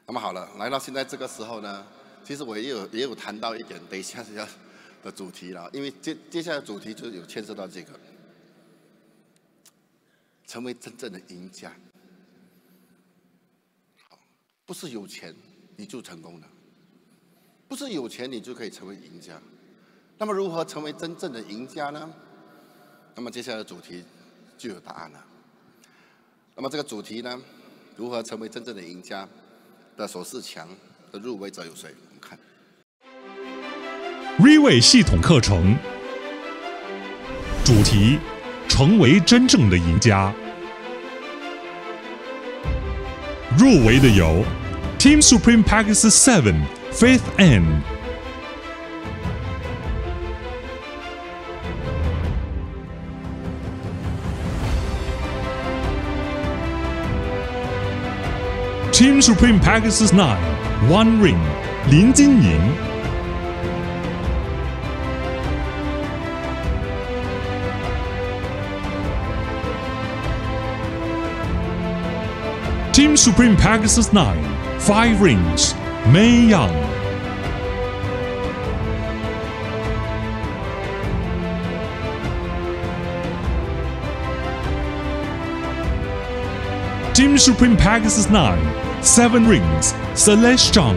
那么好了，来到现在这个时候呢，其实我也有谈到一点，等一下的主题了，因为接下来的主题就有牵涉到这个，成为真正的赢家。好，不是有钱你就成功了，不是有钱你就可以成为赢家。那么如何成为真正的赢家呢？那么接下来的主题就有答案了。那么这个主题呢，如何成为真正的赢家的首4强的入围者有谁？我们看 Riway 系统课程主题：成为真正的赢家。入围的有 Team Supreme Package 7 Faith N。Team Supreme Package 9 One Ring 林金莹。Team Supreme Package 9 5 Rings May Young。Team Supreme Package 9 7 Rings Celeste Zhang。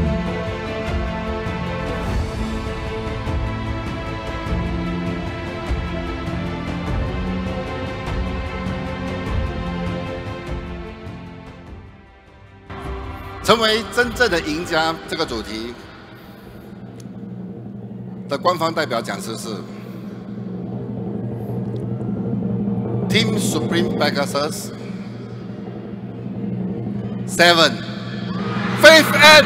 成为真正的赢家这个主题的官方代表讲师是 Team Supreme Pegasus 7 Faith N。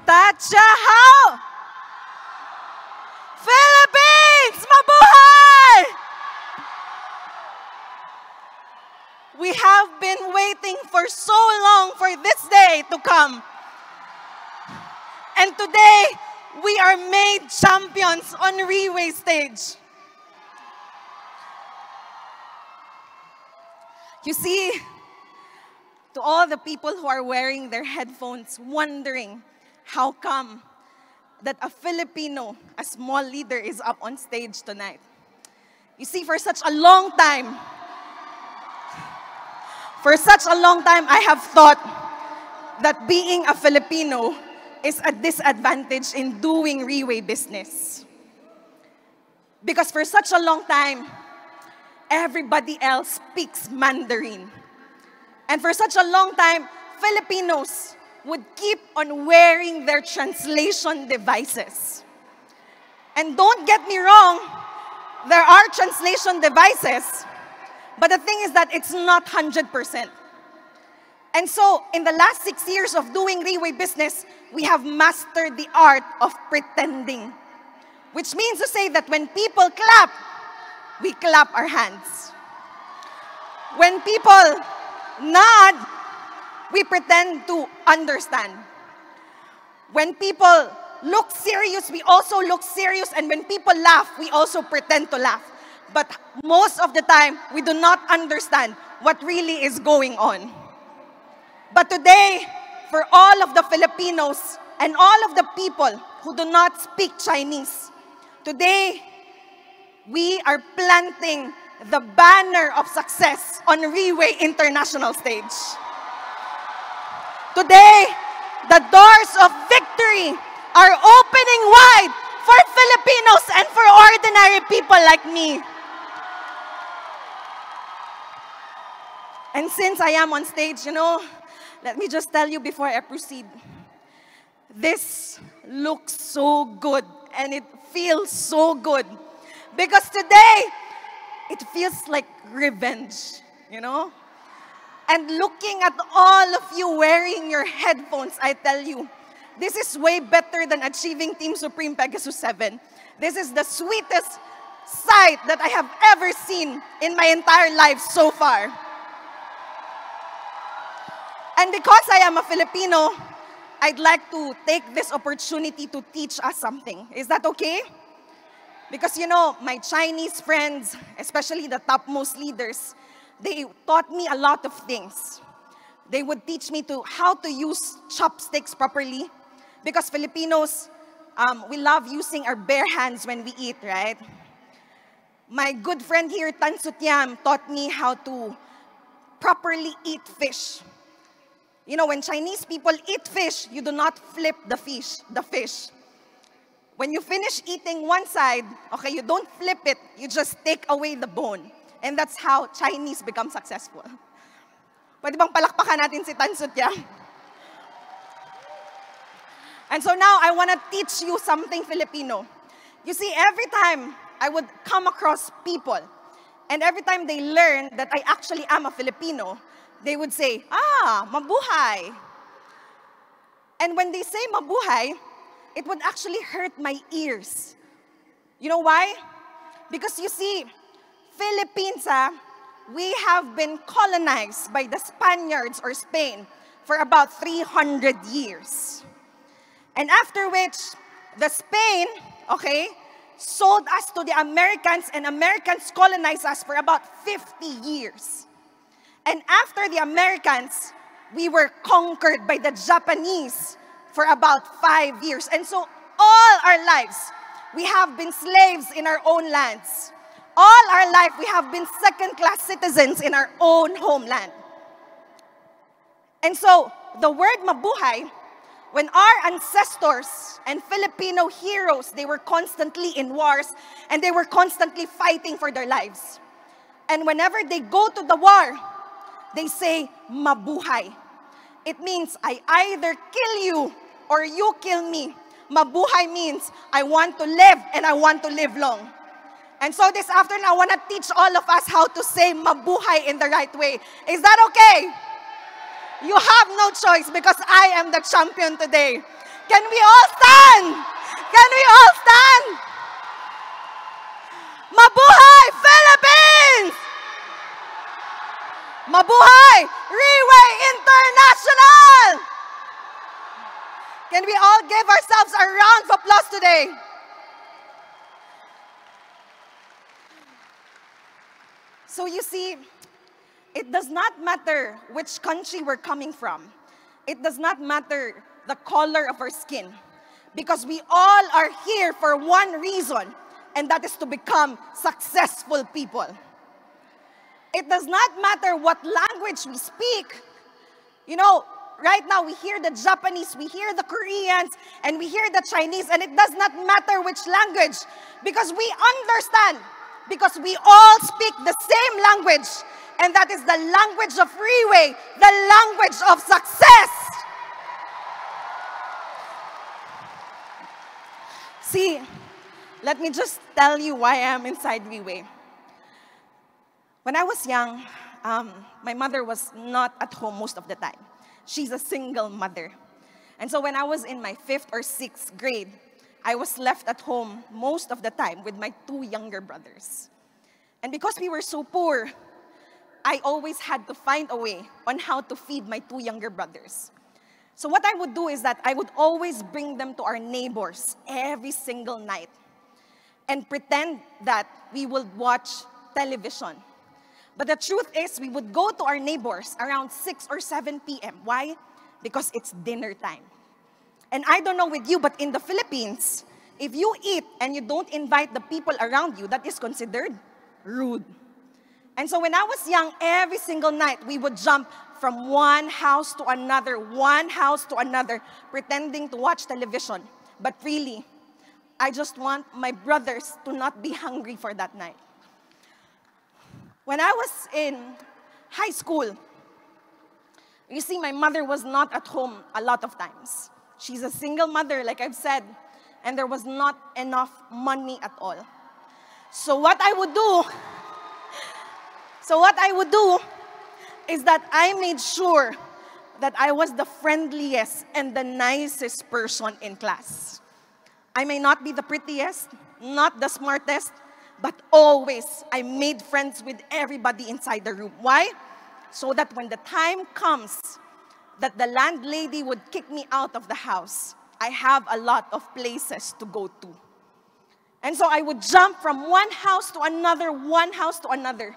大家好 ，Philippines， mabuhay! We have been waiting for so long for this day to come. And today, we are made champions on Riway stage. You see, to all the people who are wearing their headphones, wondering, how come that a Filipino, a small leader, is up on stage tonight? You see, for such a long time, I have thought that being a Filipino is a disadvantage in doing Riway business. Because for such a long time, everybody else speaks Mandarin. And for such a long time, Filipinos would keep on wearing their translation devices. And don't get me wrong, there are translation devices, but the thing is that it's not 100%. And so, in the last 6 years of doing Riway business, we have mastered the art of pretending. Which means to say that when people clap, we clap our hands. When people nod, we pretend to understand. When people look serious, we also look serious. And when people laugh, we also pretend to laugh. But most of the time, we do not understand what really is going on. But today, for all of the Filipinos and all of the people who do not speak Chinese, today, we are planting the banner of success on Riway International stage. Today, the doors of victory are opening wide for Filipinos and for ordinary people like me. And since I am on stage, let me just tell you before I proceed. This looks so good and it feels so good. Because today, it feels like revenge, you know? And looking at all of you wearing your headphones, I tell you, this is way better than achieving Team Supreme Pegasus 7. This is the sweetest sight that I have ever seen in my entire life so far. And because I am a Filipino, I'd like to take this opportunity to teach us something. Is that okay? Because, you know, my Chinese friends, especially the topmost leaders, they taught me a lot of things. They would teach me how to use chopsticks properly. Because Filipinos, we love using our bare hands when we eat, right? My good friend here, Tan Sutiam, taught me how to properly eat fish. You know, when Chinese people eat fish, you do not flip the fish. When you finish eating one side, okay, you don't flip it, you just take away the bone. And that's how Chinese become successful. Pwede bang palakpakan natin si Tan Sutiam? And so now I want to teach you something Filipino. You see, every time I would come across people, and every time they learn that I actually am a Filipino, they would say, mabuhay. And when they say mabuhay, it would actually hurt my ears. You know why? Because you see, Philippines, we have been colonized by the Spaniards or Spain for about 300 years. And after which, the Spain, okay, sold us to the Americans, and Americans colonized us for about 50 years. And after the Americans, we were conquered by the Japanese for about 5 years. And so all our lives, we have been slaves in our own lands. All our life, we have been second-class citizens in our own homeland. And so the word mabuhay, when our ancestors and Filipino heroes, they were constantly in wars and they were constantly fighting for their lives. And whenever they go to the war, they say, mabuhay. It means I either kill you or you kill me. Mabuhay means I want to live and I want to live long. And so this afternoon, I want to teach all of us how to say mabuhay in the right way. Is that okay? You have no choice because I am the champion today. Can we all stand? Can we all stand? Mabuhay, Philippines! Mabuhay, Riway International! Can we all give ourselves a round of applause today? So you see, it does not matter which country we're coming from. It does not matter the color of our skin. Because we all are here for one reason, and that is to become successful people. It does not matter what language we speak. You know, right now we hear the Japanese, we hear the Koreans, and we hear the Chinese, and it does not matter which language, because we understand, because we all speak the same language, and that is the language of Riway, the language of success. See, let me just tell you why I am inside Riway. When I was young, my mother was not at home most of the time. She's a single mother. And so when I was in my 5th or 6th grade, I was left at home most of the time with my 2 younger brothers. And because we were so poor, I always had to find a way on how to feed my 2 younger brothers. So what I would do is that I would always bring them to our neighbors every single night and pretend that we would watch television. But the truth is, we would go to our neighbors around 6 or 7 p.m. Why? Because it's dinner time. And I don't know with you, but in the Philippines, if you eat and you don't invite the people around you, that is considered rude. And so when I was young, every single night, we would jump from one house to another, pretending to watch television. But really, I just want my brothers to not be hungry for that night. When I was in high school, you see, my mother was not at home a lot of times. She's a single mother, like I've said, and there was not enough money at all. So what I would do So what I would do is that I made sure that I was the friendliest and the nicest person in class. I may not be the prettiest, not the smartest, but always I made friends with everybody inside the room. Why? So that when the time comes that the landlady would kick me out of the house, I have a lot of places to go to. And so I would jump from one house to another, one house to another.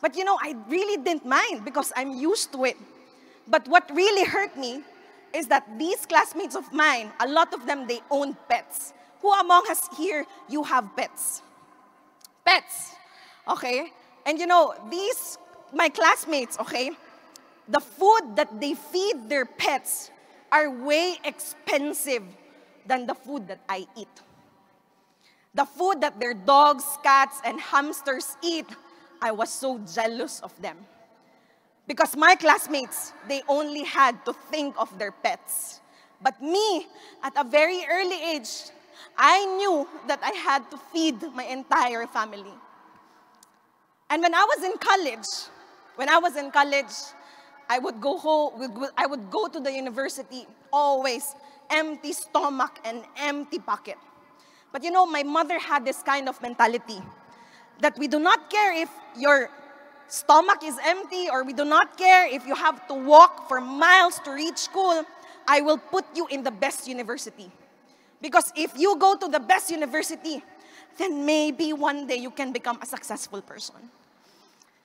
But you know, I really didn't mind because I'm used to it. But what really hurt me is that these classmates of mine, a lot of them, they own pets. Who among us here, you have pets? Pets, okay? And you know, these, my classmates, okay, the food that they feed their pets are way expensive than the food that I eat. The food that their dogs, cats, and hamsters eat, I was so jealous of them. Because my classmates, they only had to think of their pets. But me, at a very early age, I knew that I had to feed my entire family. And when I was in college, I would go home, I would go to the university always empty stomach and empty pocket. But you know, my mother had this kind of mentality that we do not care if your stomach is empty or we do not care if you have to walk for miles to reach school. I will put you in the best university. Because if you go to the best university, then maybe one day you can become a successful person.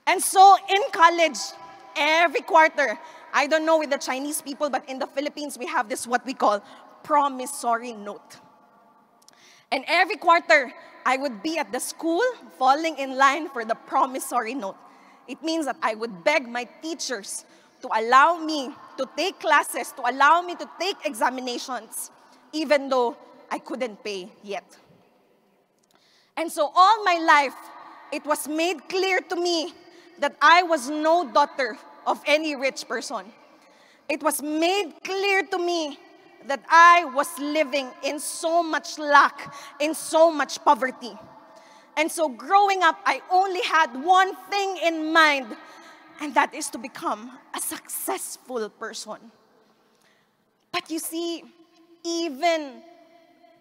And so in college, every quarter, I don't know with the Chinese people, but in the Philippines, we have this what we call promissory note. And every quarter, I would be at the school falling in line for the promissory note. It means that I would beg my teachers to allow me to take classes, to allow me to take examinations, even though I couldn't pay yet. And so all my life, it was made clear to me that I was no daughter of any rich person. It was made clear to me that I was living in so much lack, in so much poverty. And so growing up, I only had one thing in mind, and that is to become a successful person. But you see, even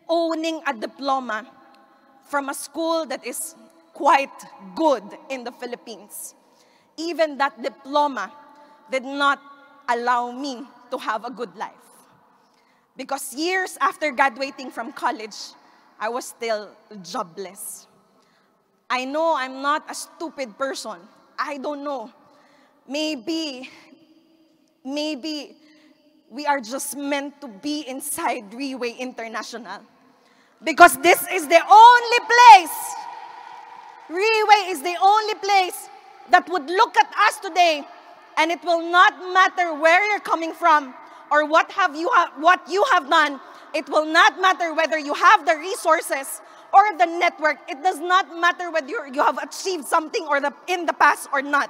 owning a diploma from a school that is quite good in the Philippines, even that diploma did not allow me to have a good life. Because years after graduating from college, I was still jobless. I know I'm not a stupid person. I don't know. Maybe we are just meant to be inside Reway International. Because this is the only place, Reway is the only place that would look at us today, and it will not matter where you're coming from or what you have done. It will not matter whether you have the resources or the network. It does not matter whether you have achieved something or in the past or not.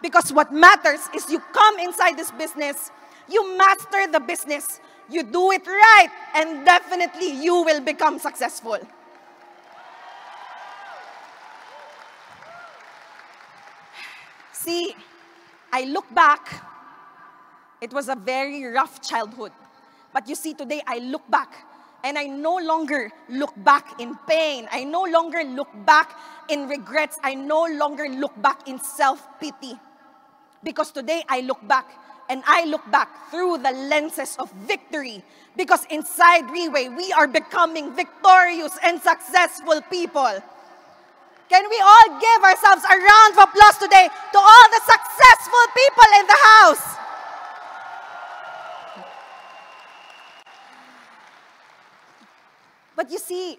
Because what matters is you come inside this business, you master the business, you do it right, and definitely you will become successful. See, I look back, it was a very rough childhood. But you see, today I look back, and I no longer look back in pain. I no longer look back in regrets. I no longer look back in self-pity. Because today I look back, and I look back through the lenses of victory. Because inside Reway, we are becoming victorious and successful people. Can we all give ourselves a round of applause today to all the successful people in the house? But you see,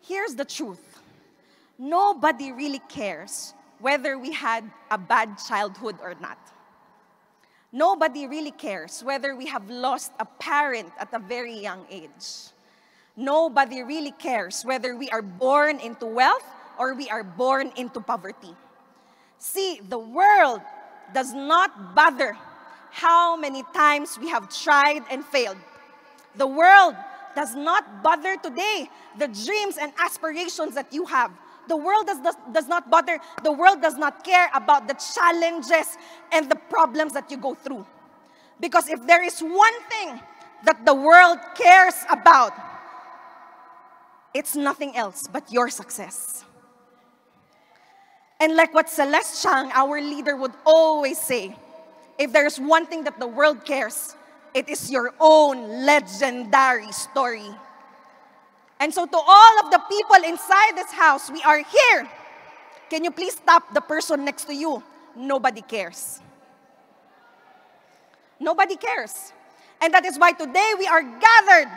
here's the truth. Nobody really cares whether we had a bad childhood or not. Nobody really cares whether we have lost a parent at a very young age. Nobody really cares whether we are born into wealth or we are born into poverty. See, the world does not bother how many times we have tried and failed. The world does not bother today the dreams and aspirations that you have. The world does not bother. The world does not care about the challenges and the problems that you go through. Because if there is one thing that the world cares about, it's nothing else but your success. And like what Celeste Chang, our leader, would always say, if there's one thing that the world cares, it is your own legendary story. And so to all of the people inside this house, we are here. Can you please stop the person next to you? Nobody cares. Nobody cares. And that is why today we are gathered,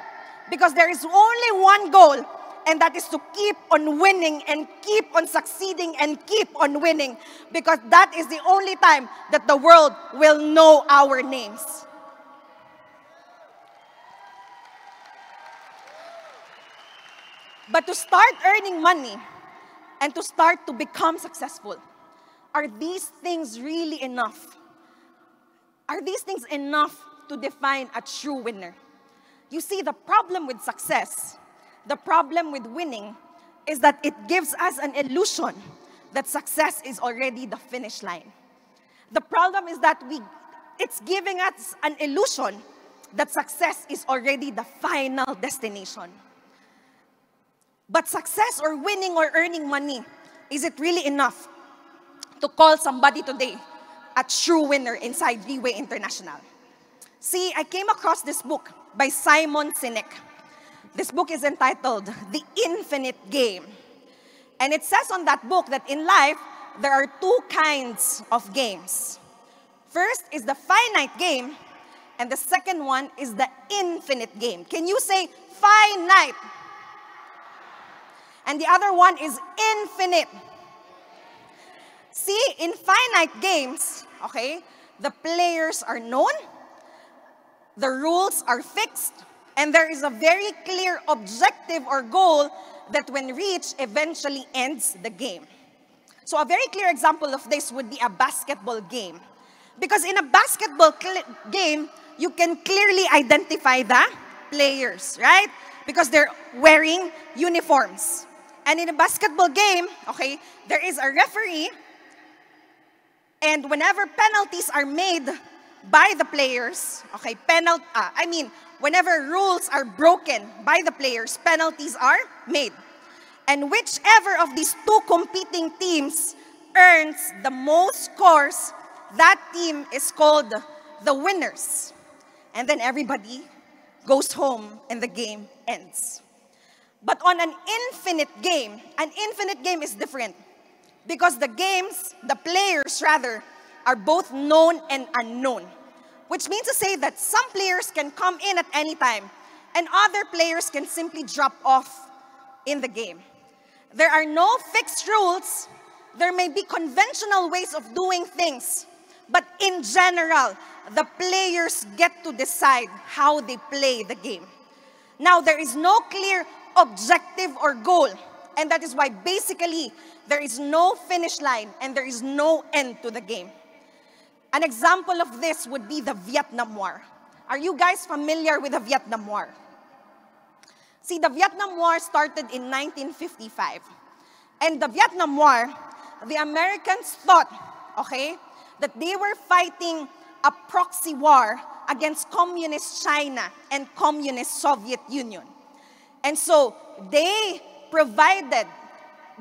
because there is only one goal, and that is to keep on winning and keep on succeeding and keep on winning, because that is the only time that the world will know our names. But to start earning money and to start to become successful, are these things really enough? Are these things enough to define a true winner? You see, the problem with success, the problem with winning, is that it gives us an illusion that success is already the finish line. The problem is that it's giving us an illusion that success is already the final destination. But success or winning or earning money, is it really enough to call somebody today a true winner inside Leeway International? See, I came across this book by Simon Sinek. This book is entitled The Infinite Game. And it says on that book that in life, there are two kinds of games. First is the finite game, and the second one is the infinite game. Can you say finite? And the other one is infinite. See, in finite games, okay, the players are known, the rules are fixed, and there is a very clear objective or goal that when reached eventually ends the game. So a very clear example of this would be a basketball game. Because in a basketball game, you can clearly identify the players, right? Because they're wearing uniforms. And in a basketball game, okay, there is a referee, and whenever penalties are made by the players, okay, whenever rules are broken by the players, penalties are made. And whichever of these two competing teams earns the most scores, that team is called the winners. And then everybody goes home and the game ends. But on an infinite game is different. Because the players rather, are both known and unknown. Which means to say that some players can come in at any time, and other players can simply drop off in the game. There are no fixed rules. There may be conventional ways of doing things. But in general, the players get to decide how they play the game. Now, there is no clear objective or goal. And that is why basically there is no finish line and there is no end to the game. An example of this would be the Vietnam War. Are you guys familiar with the Vietnam War? See, the Vietnam War started in 1955. And the Vietnam War, the Americans thought, okay, that they were fighting a proxy war against communist China and communist Soviet Union. And so they provided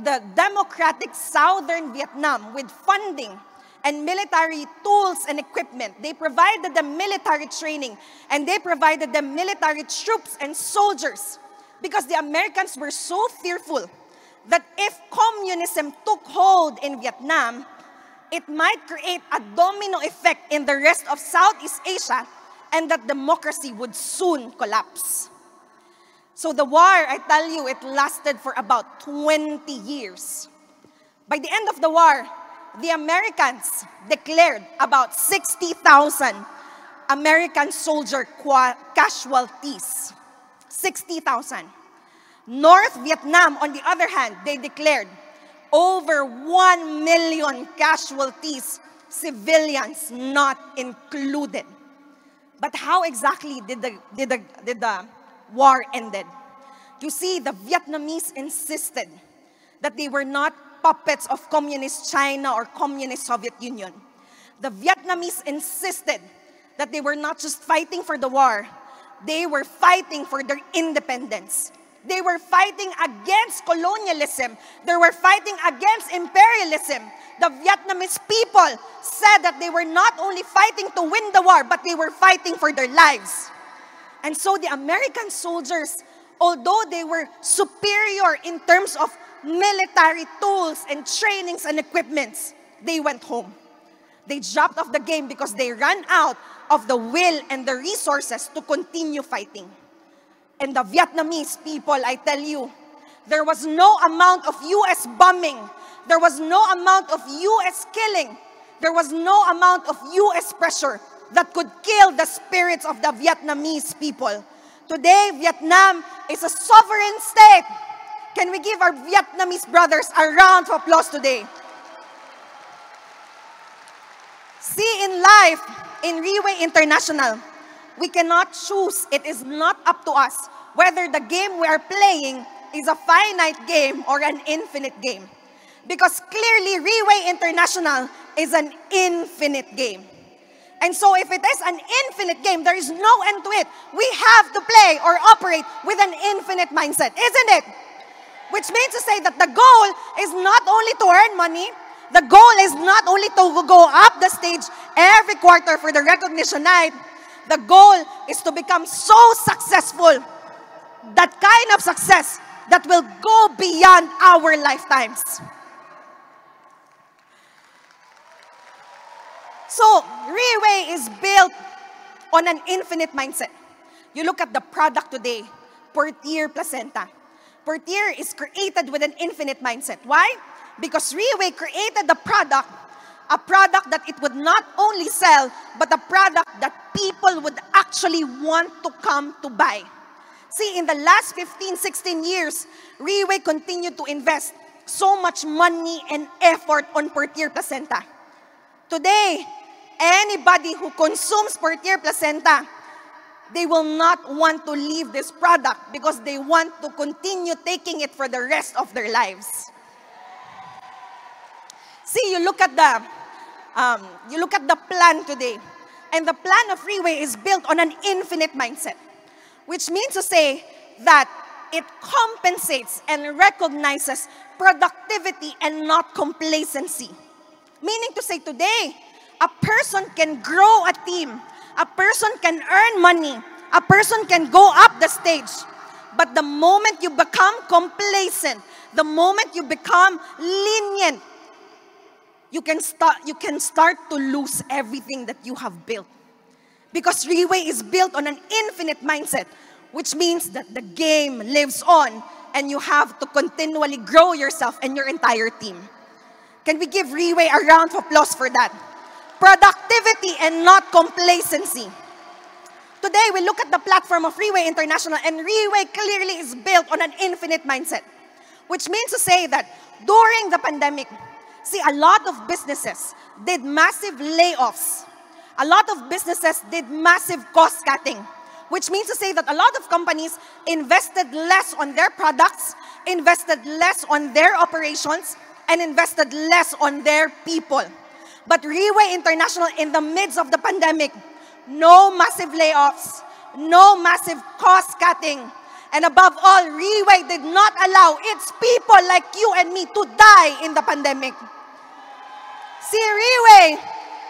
the democratic southern Vietnam with funding and military tools and equipment. They provided them military training, and they provided them military troops and soldiers, because the Americans were so fearful that if communism took hold in Vietnam, it might create a domino effect in the rest of Southeast Asia, and that democracy would soon collapse. So the war, I tell you, it lasted for about 20 years. By the end of the war, the Americans declared about 60,000 American soldier casualties. 60,000. North Vietnam, on the other hand, they declared over 1 million casualties, civilians not included. But how exactly did the war ended? You see, the Vietnamese insisted that they were not puppets of communist China or communist Soviet Union. The Vietnamese insisted that they were not just fighting for the war, they were fighting for their independence. They were fighting against colonialism. They were fighting against imperialism. The Vietnamese people said that they were not only fighting to win the war, but they were fighting for their lives. And so the American soldiers, although they were superior in terms of military tools and trainings and equipments, they went home. They dropped off the game because they ran out of the will and the resources to continue fighting. And the Vietnamese people, I tell you, there was no amount of US bombing, there was no amount of US killing, there was no amount of US pressure that could kill the spirits of the Vietnamese people. Today, Vietnam is a sovereign state. Can we give our Vietnamese brothers a round of applause today? See, in life, in Riway International, we cannot choose. It is not up to us whether the game we are playing is a finite game or an infinite game. Because clearly, Riway International is an infinite game. And so if it is an infinite game, there is no end to it. We have to play or operate with an infinite mindset, isn't it? Which means to say that the goal is not only to earn money, the goal is not only to go up the stage every quarter for the recognition night. The goal is to become so successful, that kind of success that will go beyond our lifetimes. So, Riway is built on an infinite mindset. You look at the product today, Portier Placenta. Portier is created with an infinite mindset. Why? Because Riway created the product, a product that it would not only sell, but a product that people would actually want to come to buy. See, in the last 15, 16 years, Riway continued to invest so much money and effort on Portier Placenta. Today, anybody who consumes Portier Placenta, they will not want to leave this product because they want to continue taking it for the rest of their lives. See, you look at the plan today, and the plan of Riway is built on an infinite mindset, which means to say that it compensates and recognizes productivity and not complacency. Meaning to say today, a person can grow a team, a person can earn money, a person can go up the stage. But the moment you become complacent, the moment you become lenient, you can start to lose everything that you have built. Because Riway is built on an infinite mindset, which means that the game lives on and you have to continually grow yourself and your entire team. Can we give Riway a round of applause for that? Productivity and not complacency. Today, we look at the platform of Riway International, and Riway clearly is built on an infinite mindset, which means to say that during the pandemic, see, a lot of businesses did massive layoffs. A lot of businesses did massive cost cutting, which means to say that a lot of companies invested less on their products, invested less on their operations, and invested less on their people. But Riway International, in the midst of the pandemic, no massive layoffs, no massive cost cutting, and above all, Riway did not allow its people like you and me to die in the pandemic. See, Riway,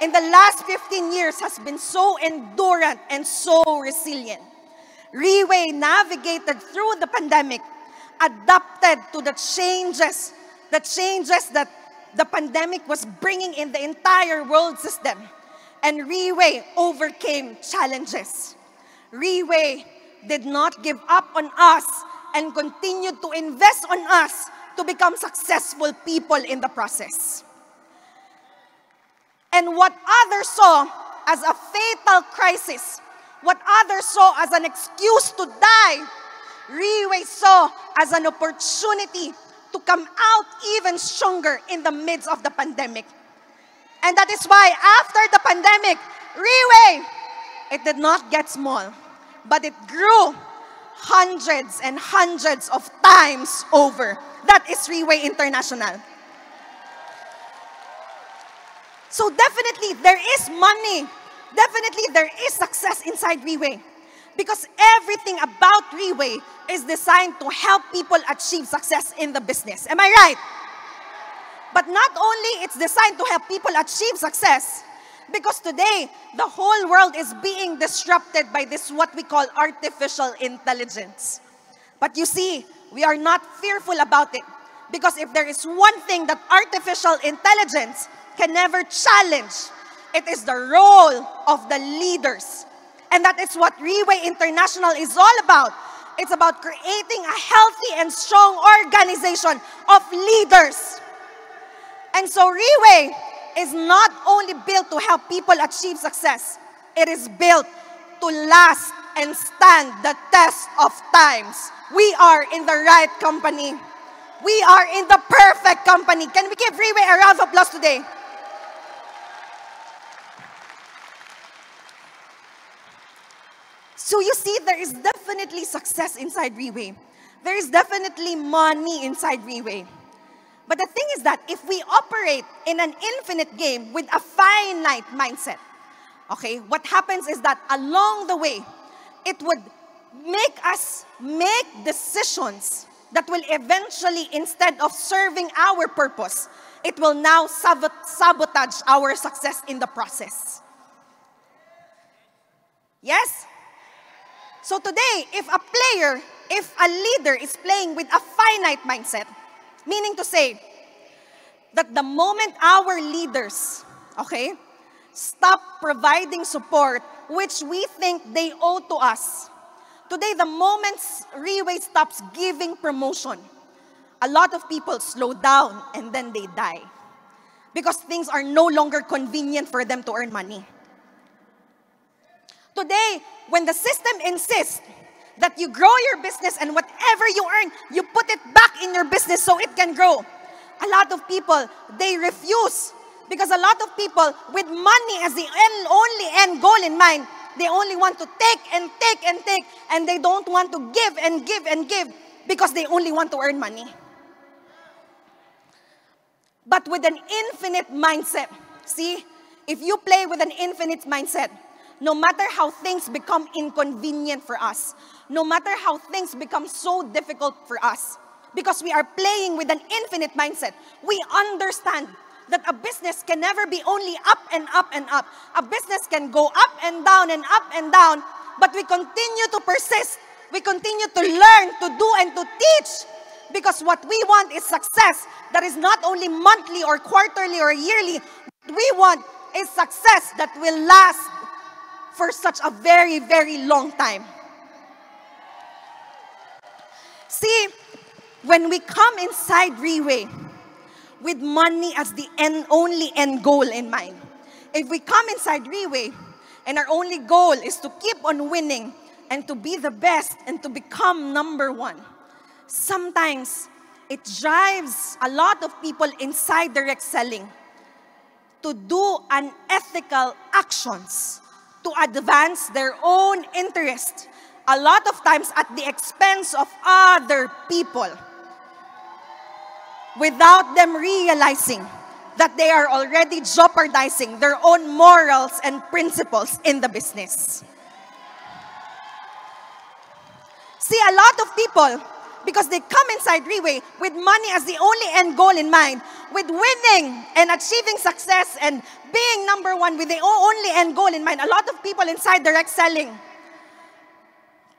in the last 15 years, has been so endurant and so resilient. Riway navigated through the pandemic, adapted to the changes that the pandemic was bringing in the entire world system. And Riway overcame challenges. Riway did not give up on us and continued to invest on us to become successful people in the process. And what others saw as a fatal crisis, what others saw as an excuse to die, Riway saw as an opportunity to come out even stronger in the midst of the pandemic. And that is why after the pandemic, Riway, it did not get small, but it grew hundreds and hundreds of times over. That is Reway International. So definitely there is money. Definitely there is success inside Reway. Because everything about Reway is designed to help people achieve success in the business. Am I right? But not only it's designed to help people achieve success, because today, the whole world is being disrupted by this, what we call artificial intelligence. But you see, we are not fearful about it. Because if there is one thing that artificial intelligence can never challenge, it is the role of the leaders. And that is what Reway International is all about. It's about creating a healthy and strong organization of leaders. And so Reway is not only built to help people achieve success, it is built to last and stand the test of times. We are in the right company. We are in the perfect company. Can we give Reway a round of applause today? So you see, there is definitely success inside Reway. There is definitely money inside Reway. But the thing is that if we operate in an infinite game with a finite mindset, okay, what happens is that along the way, it would make us make decisions that will eventually, instead of serving our purpose, it will now sabotage our success in the process. Yes? So today, if a player, if a leader is playing with a finite mindset, meaning to say that the moment our leaders, okay, stop providing support, which we think they owe to us, today, the moment Reway stops giving promotion, a lot of people slow down and then they die. Because things are no longer convenient for them to earn money. Today, when the system insists that you grow your business and whatever you earn, you put it back in your business so it can grow, a lot of people, they refuse. Because a lot of people with money as the only end goal in mind, they only want to take and take and take, and they don't want to give and give and give because they only want to earn money. But with an infinite mindset, see, if you play with an infinite mindset, no matter how things become inconvenient for us, no matter how things become so difficult for us, because we are playing with an infinite mindset, we understand that a business can never be only up and up and up. A business can go up and down and up and down, but we continue to persist. We continue to learn, to do, and to teach. Because what we want is success that is not only monthly or quarterly or yearly. What we want is success that will last for such a very, very long time. See, when we come inside Reway with money as the only end goal in mind, if we come inside Reway and our only goal is to keep on winning and to be the best and to become number one, sometimes it drives a lot of people inside direct selling to do unethical actions to advance their own interest, a lot of times at the expense of other people, without them realizing that they are already jeopardizing their own morals and principles in the business. See, a lot of people, because they come inside Reway with money as the only end goal in mind, with winning and achieving success and being number one with the only end goal in mind, a lot of people inside direct selling,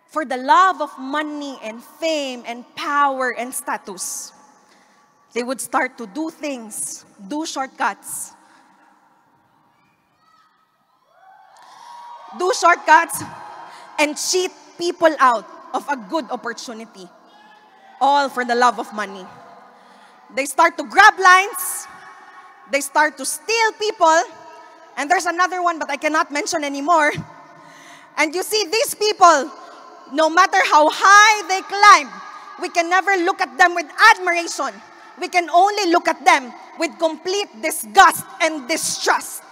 for the love of money and fame and power and status, they would start to do things, do shortcuts. Do shortcuts and cheat people out of a good opportunity. All for the love of money. They start to grab lines. They start to steal people. And there's another one, but I cannot mention anymore. And you see, these people, no matter how high they climb, we can never look at them with admiration. We can only look at them with complete disgust and distrust.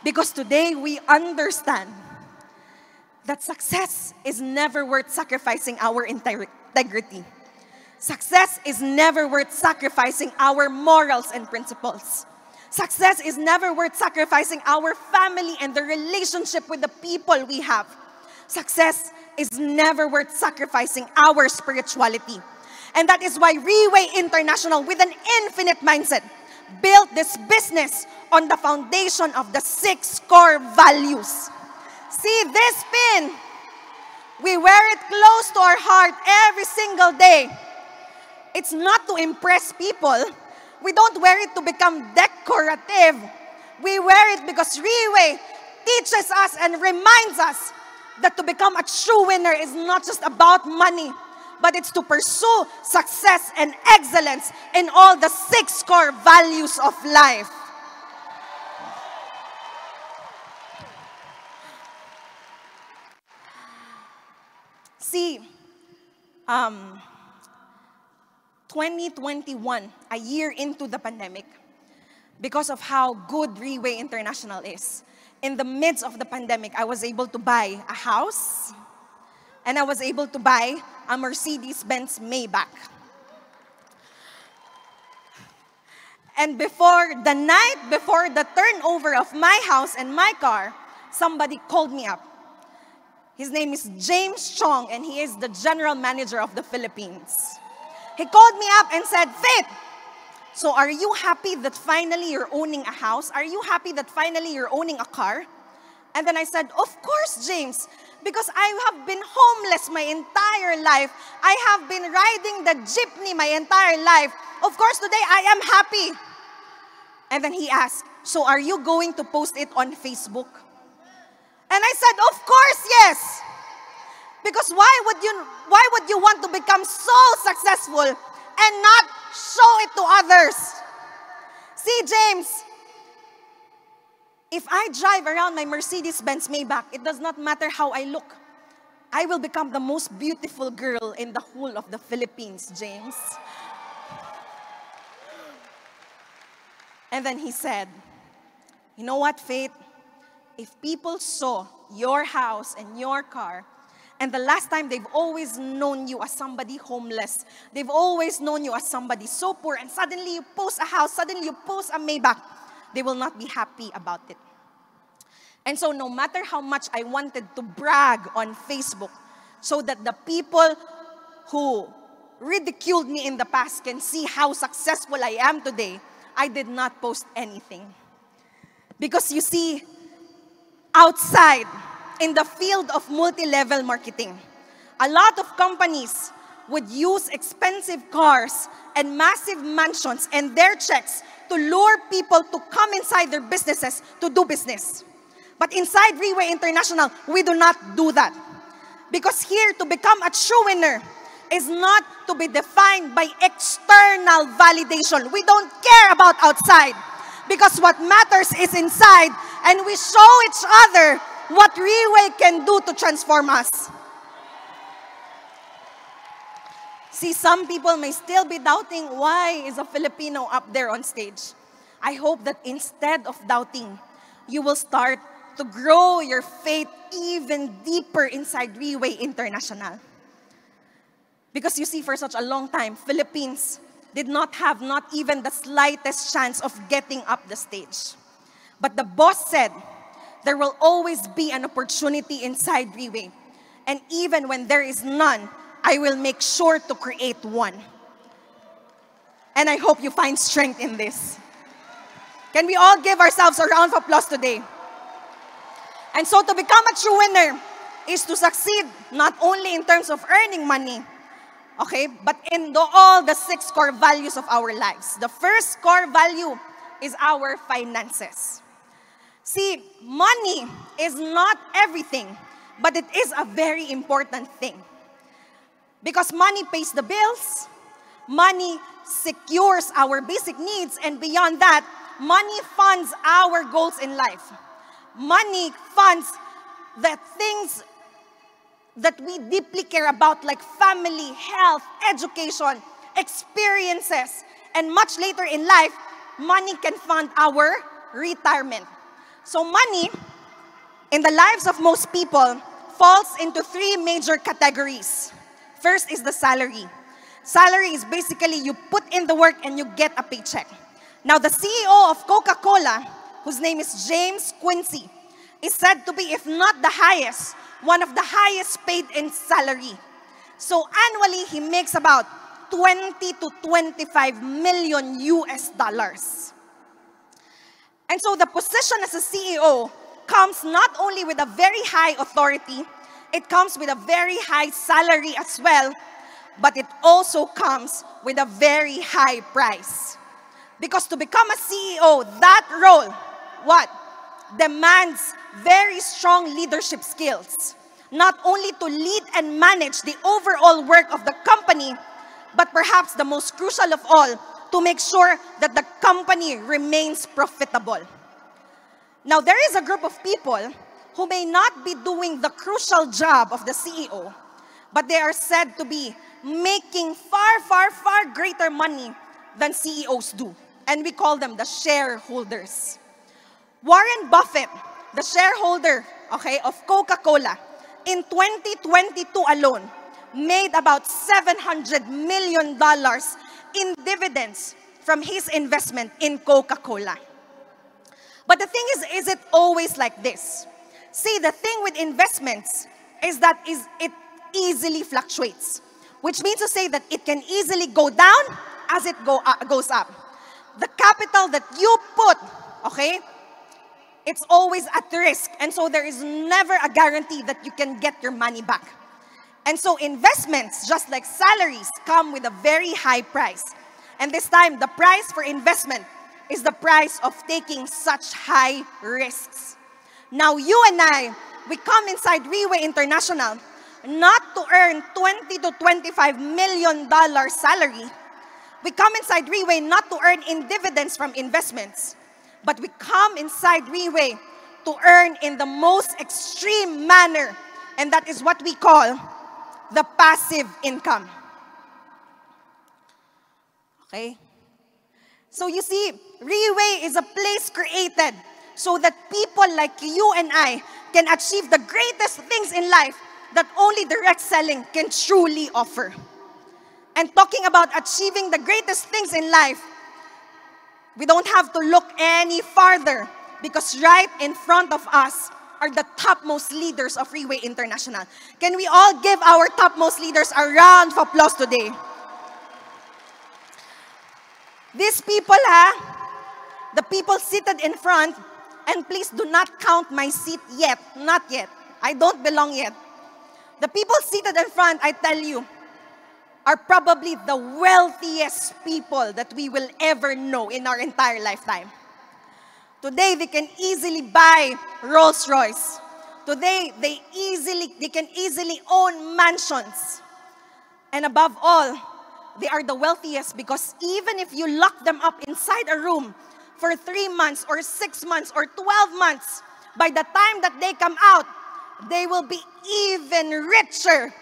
Because today we understand that success is never worth sacrificing our integrity. Success is never worth sacrificing our morals and principles. Success is never worth sacrificing our family and the relationship with the people we have. Success is never worth sacrificing our spirituality. And that is why Reway International, with an infinite mindset, built this business on the foundation of the 6 core values. See this pin? We wear it close to our heart every single day. It's not to impress people. We don't wear it to become decorative. We wear it because Reway teaches us and reminds us that to become a true winner is not just about money, but it's to pursue success and excellence in all the 6 core values of life. See, 2021, a year into the pandemic, because of how good Reway International is, in the midst of the pandemic, I was able to buy a house, and I was able to buy a Mercedes-Benz Maybach. And before the night before the turnover of my house and my car, somebody called me up. His name is James Chong, and he is the general manager of the Philippines. He called me up and said, Faith, so are you happy that finally you're owning a house? Are you happy that finally you're owning a car? And then I said, of course, James, because I have been homeless my entire life. I have been riding the jeepney my entire life. Of course, today I am happy. And then he asked, so are you going to post it on Facebook? And I said, of course, yes. Because why would you want to become so successful and not show it to others? See, James, if I drive around my Mercedes-Benz Maybach, it does not matter how I look. I will become the most beautiful girl in the whole of the Philippines, James. And then he said, you know what, Faith? If people saw your house and your car, and the last time they've always known you as somebody homeless, they've always known you as somebody so poor, and suddenly you post a house, suddenly you post a Maybach, they will not be happy about it. And so no matter how much I wanted to brag on Facebook so that the people who ridiculed me in the past can see how successful I am today, I did not post anything. Because you see, outside, in the field of multi-level marketing, a lot of companies would use expensive cars and massive mansions and their checks to lure people to come inside their businesses to do business. But inside Reway International, we do not do that. Because here, to become a true winner is not to be defined by external validation. We don't care about outside. Because what matters is inside, and we show each other what Reway can do to transform us. See, some people may still be doubting, why is a Filipino up there on stage? I hope that instead of doubting, you will start to grow your faith even deeper inside Reway International. Because you see, for such a long time, Philippines did not have not even the slightest chance of getting up the stage. But the boss said, there will always be an opportunity inside Reway. And even when there is none, I will make sure to create one. And I hope you find strength in this. Can we all give ourselves a round of applause today? And so to become a true winner is to succeed not only in terms of earning money, okay, but in all the 6 core values of our lives. The first core value is our finances. See, money is not everything, but it is a very important thing. Because money pays the bills, money secures our basic needs, and beyond that, money funds our goals in life. Money funds the things that we deeply care about, like family, health, education, experiences, and much later in life, money can fund our retirement. So money, in the lives of most people, falls into three major categories. First is the salary. Salary is basically you put in the work and you get a paycheck. Now, the CEO of Coca-Cola, whose name is James Quincy, is said to be, if not the highest, one of the highest paid in salary. So annually, he makes about 20 to 25 million US dollars. And so the position as a CEO comes not only with a very high authority, it comes with a very high salary as well, but it also comes with a very high price. Because to become a CEO, that role, what? Demands very strong leadership skills. Not only to lead and manage the overall work of the company, but perhaps the most crucial of all, to make sure that the company remains profitable. Now, there is a group of people who may not be doing the crucial job of the CEO, but they are said to be making far, far, far greater money than CEOs do. And we call them the shareholders. Warren Buffett, the shareholder, of Coca-Cola, in 2022 alone, made about $700 million in dividends from his investment in Coca-Cola. But the thing is it always like this? See, the thing with investments is that it easily fluctuates, which means to say that it can easily go down as it goes up. The capital that you put, it's always at risk. And so there is never a guarantee that you can get your money back. And so investments, just like salaries, come with a very high price. And this time, the price for investment is the price of taking such high risks. Now, you and I, we come inside Riway International not to earn $20 to $25 million salary. We come inside Riway not to earn in dividends from investments, but we come inside Riway to earn in the most extreme manner, and that is what we call the passive income. Okay? So you see, Riway is a place created so that people like you and I can achieve the greatest things in life that only direct selling can truly offer. And talking about achieving the greatest things in life, we don't have to look any farther because right in front of us are the topmost leaders of Riway International. Can we all give our topmost leaders a round of applause today? These people, the people seated in front, and please do not count my seat yet, not yet. I don't belong yet. The people seated in front, I tell you, are probably the wealthiest people that we will ever know in our entire lifetime. Today, they can easily buy Rolls Royce. Today, they can easily own mansions. And above all, they are the wealthiest because even if you lock them up inside a room for 3 months or 6 months or 12 months, by the time that they come out, they will be even richer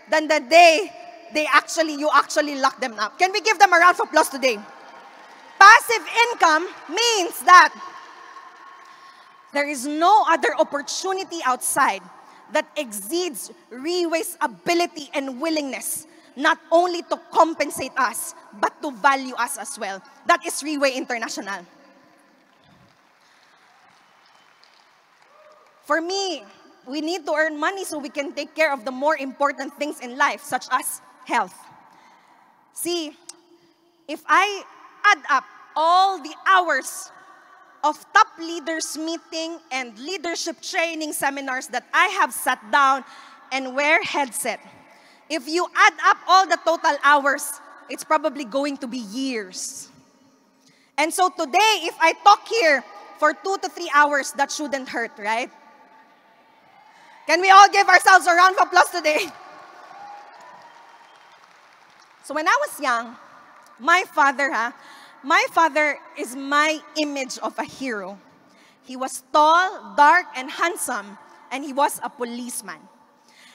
than the day you actually lock them up. Can we give them a round of applause today? Passive income means that there is no other opportunity outside that exceeds Riway's ability and willingness not only to compensate us, but to value us as well. That is Riway International. For me, we need to earn money so we can take care of the more important things in life, such as health. See, if I add up all the hours of top leaders meeting and leadership training seminars that I have sat down and wear headset, if you add up all the total hours, it's probably going to be years. And so today, if I talk here for 2 to 3 hours, that shouldn't hurt, right? Can we all give ourselves a round of applause today? So when I was young, my father is my image of a hero. He was tall, dark, and handsome, and he was a policeman.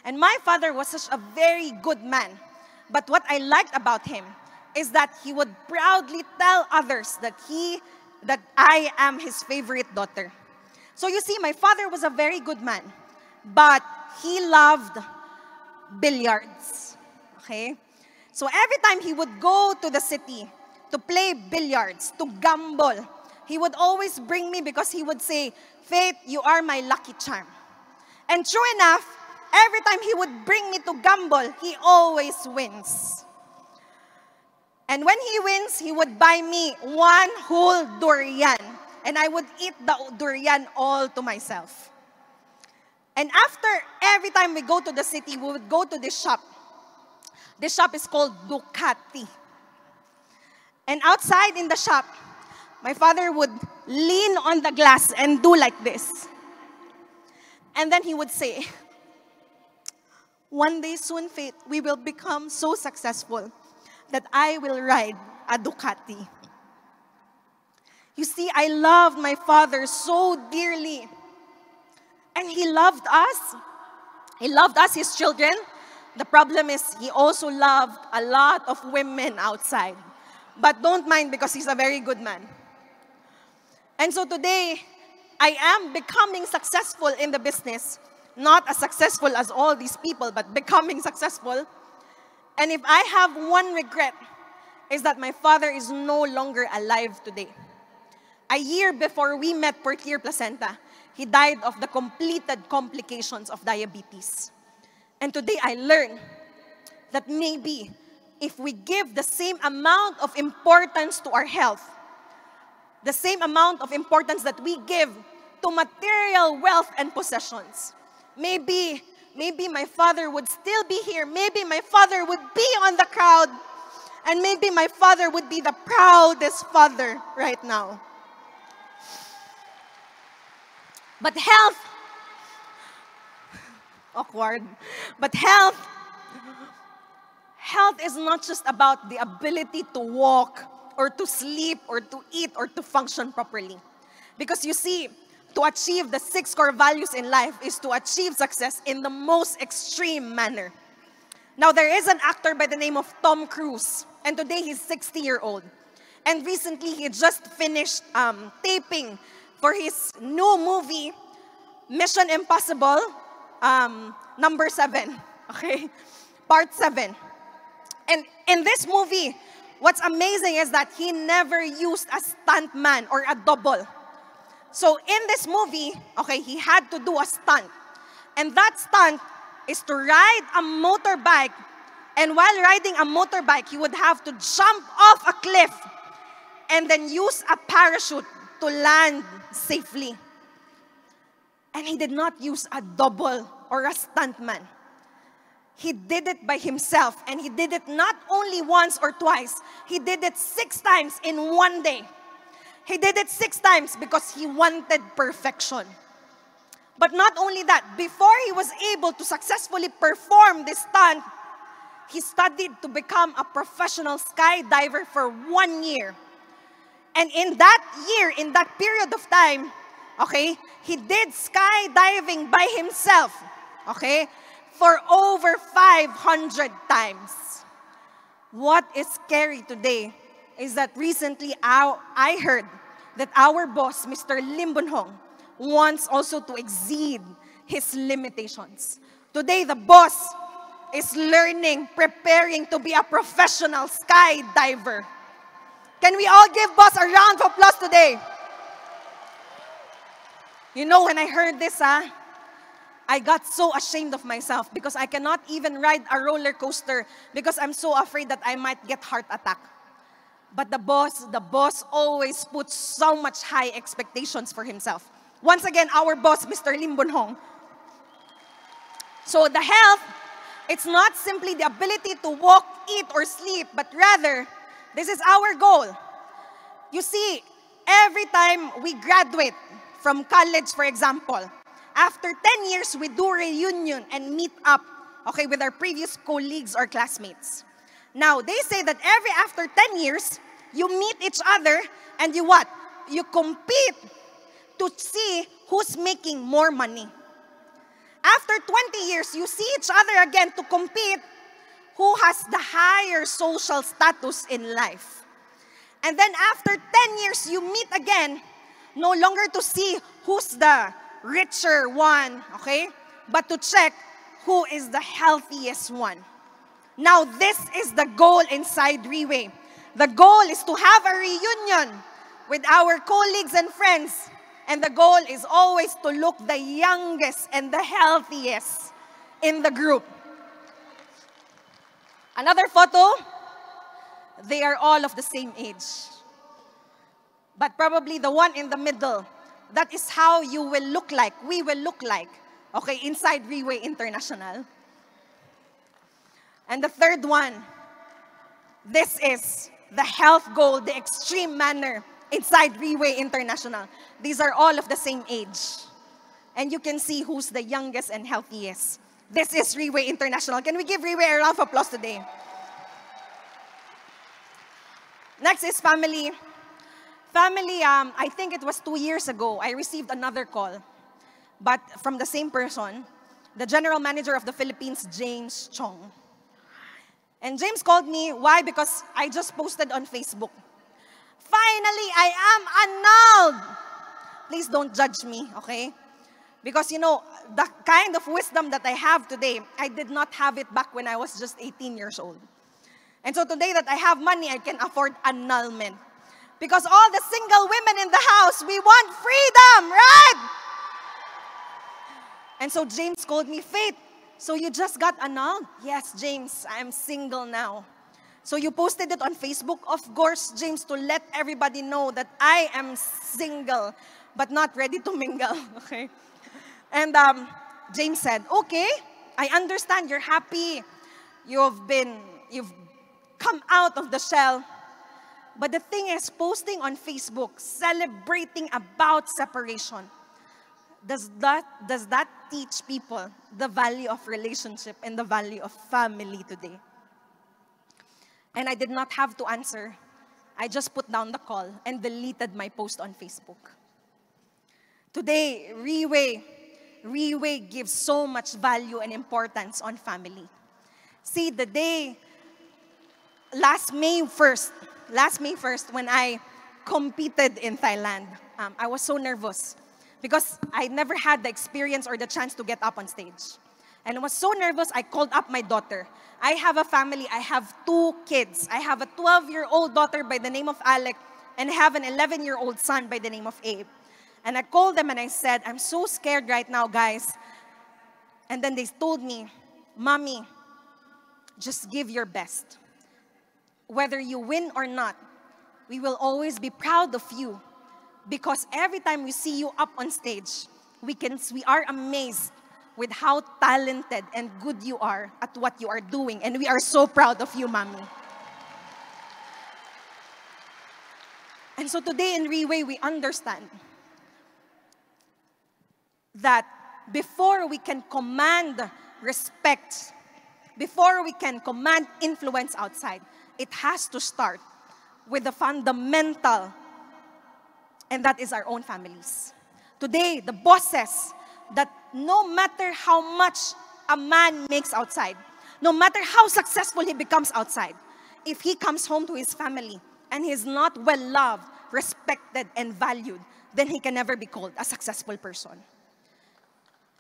And my father was such a very good man. But what I liked about him is that he would proudly tell others that I am his favorite daughter. So you see, my father was a very good man. But he loved billiards. Okay? So every time he would go to the city to play billiards, to gamble, he would always bring me because he would say, Faith, you are my lucky charm. And true enough, every time he would bring me to gamble, he always wins. And when he wins, he would buy me one whole durian. And I would eat the durian all to myself. And after every time we go to the city, we would go to this shop. This shop is called Ducati. And outside in the shop, my father would lean on the glass and do like this. And then he would say, one day soon, Faith, we will become so successful that I will ride a Ducati. You see, I loved my father so dearly. And he loved us. He loved us, his children. The problem is he also loved a lot of women outside. But don't mind because he's a very good man. And so today, I am becoming successful in the business. Not as successful as all these people, but becoming successful. And if I have one regret, is that my father is no longer alive today. A year before we met per clear placenta, he died of the completed complications of diabetes. And today I learned that maybe if we give the same amount of importance to our health, the same amount of importance that we give to material wealth and possessions, maybe my father would still be here. Maybe my father would be on the crowd. And maybe my father would be the proudest father right now. But health, awkward, but health is not just about the ability to walk or to sleep or to eat or to function properly. Because you see, to achieve the 6 core values in life is to achieve success in the most extreme manner. Now, there is an actor by the name of Tom Cruise, and today he's 60-year-old. And recently, he just finished taping for his new movie, Mission Impossible, number 7, okay? Part 7. And in this movie, what's amazing is that he never used a stuntman or a double. So in this movie, okay, he had to do a stunt. And that stunt is to ride a motorbike. And while riding a motorbike, he would have to jump off a cliff and then use a parachute to land safely. And he did not use a double or a stuntman. He did it by himself. And he did it not only once or twice. He did it 6 times in one day. He did it 6 times because he wanted perfection. But not only that, before he was able to successfully perform this stunt, he studied to become a professional skydiver for 1 year. And in that year, in that period of time, okay, he did skydiving by himself, okay, for over 500 times. What is scary today is that recently I heard that our boss, Mr. Lim Bunhong, wants also to exceed his limitations. Today, the boss is learning, preparing to be a professional skydiver. Can we all give boss a round of applause today? You know, when I heard this, I got so ashamed of myself because I cannot even ride a roller coaster because I'm so afraid that I might get heart attack. But the boss always puts so much high expectations for himself. Once again, our boss, Mr. Lim Bunhong. So the health, it's not simply the ability to walk, eat, or sleep, but rather, this is our goal. You see, every time we graduate from college, for example, after 10 years, we do reunion and meet up, okay, with our previous colleagues or classmates. Now, they say that after 10 years, you meet each other and you what? You compete to see who's making more money. After 20 years, you see each other again to compete who has the higher social status in life. And then after 10 years, you meet again, no longer to see who's the richer one, okay? but to check who is the healthiest one. Now, this is the goal inside Reway. The goal is to have a reunion with our colleagues and friends. And the goal is always to look the youngest and the healthiest in the group. Another photo, they are all of the same age. But probably the one in the middle, that is how you will look like, we will look like, okay, inside Reway International. And the third one, this is the health goal, the extreme manner inside Reway International. These are all of the same age. And you can see who's the youngest and healthiest. This is Reway International. Can we give Reway a round of applause today? Next is family. Family, I think it was 2 years ago, I received another call. But from the same person, the general manager of the Philippines, James Chong. And James called me. Why? Because I just posted on Facebook. Finally, I am annulled. Please don't judge me, okay? Because, you know, the kind of wisdom that I have today, I did not have it back when I was just 18 years old. And so today that I have money, I can afford annulment. Because all the single women in the house, we want freedom, right? And so James called me, Faith, so you just got annulled? Yes, James, I am single now. So you posted it on Facebook, of course, James, to let everybody know that I am single, but not ready to mingle, okay? And James said, okay, I understand you're happy. You've come out of the shell. But the thing is, posting on Facebook, celebrating about separation, does that teach people the value of relationship and the value of family today? And I did not have to answer. I just put down the call and deleted my post on Facebook. Today, Reway gives so much value and importance on family. See, the day, last May 1st, when I competed in Thailand, I was so nervous because I never had the experience or the chance to get up on stage. And I was so nervous, I called up my daughter. I have a family, I have 2 kids. I have a 12-year-old daughter by the name of Alec, and I have an 11-year-old son by the name of Abe. And I called them and I said, I'm so scared right now, guys. And then they told me, Mommy, just give your best. Whether you win or not, we will always be proud of you. Because every time we see you up on stage, we are amazed with how talented and good you are at what you are doing. And we are so proud of you, Mommy. And so today in Reway, we understand that before we can command respect, before we can command influence outside, it has to start with the fundamental, and that is our own families. Today, the boss says that no matter how much a man makes outside, no matter how successful he becomes outside, if he comes home to his family and he's not well loved, respected, and valued, then he can never be called a successful person.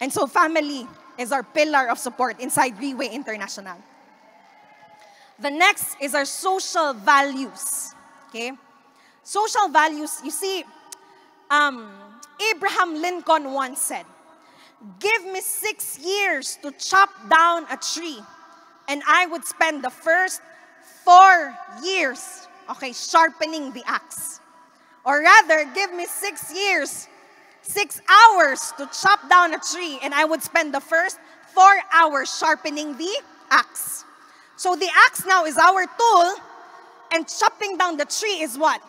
And so family is our pillar of support inside Reway International. The next is our social values, okay? Social values, you see, Abraham Lincoln once said, give me 6 years to chop down a tree, and I would spend the first 4 years, okay, sharpening the axe. Or rather, give me 6 years, 6 hours to chop down a tree, and I would spend the first 4 hours sharpening the axe. So the axe now is our tool, and chopping down the tree is what?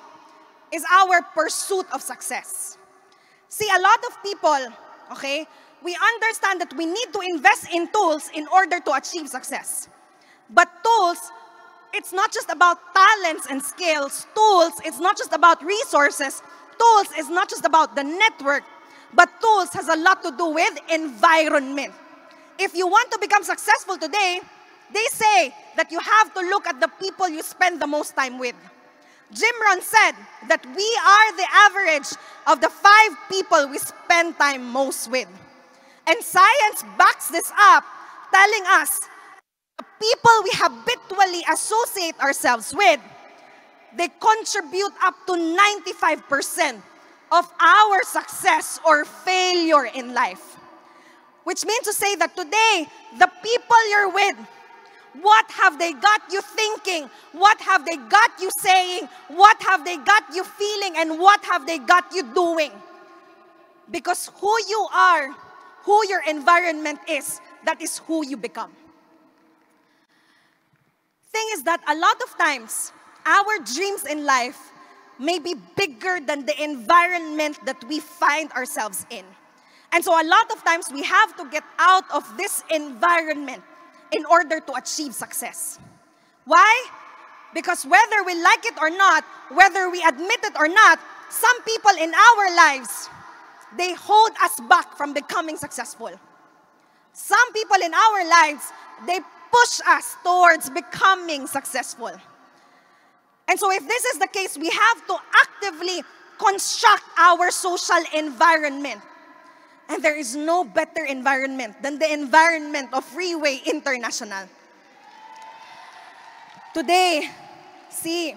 Is our pursuit of success. See, a lot of people, okay, we understand that we need to invest in tools in order to achieve success. But tools, it's not just about talents and skills. Tools, it's not just about resources. Tools is not just about the network. But tools has a lot to do with environment. If you want to become successful today, they say that you have to look at the people you spend the most time with. Jim Rohn said that we are the average of the 5 people we spend time most with. And science backs this up, telling us the people we habitually associate ourselves with, they contribute up to 95% of our success or failure in life. Which means to say that today, the people you're with, what have they got you thinking? What have they got you saying? What have they got you feeling? And what have they got you doing? Because who you are, who your environment is, that is who you become. Thing is that a lot of times, our dreams in life may be bigger than the environment that we find ourselves in. And so a lot of times, we have to get out of this environment in order to achieve success. Why? Because whether we like it or not, whether we admit it or not, some people in our lives, they hold us back from becoming successful. Some people in our lives, they push us towards becoming successful. And so if this is the case, we have to actively construct our social environment. And there is no better environment than the environment of Freeway International. Today, see,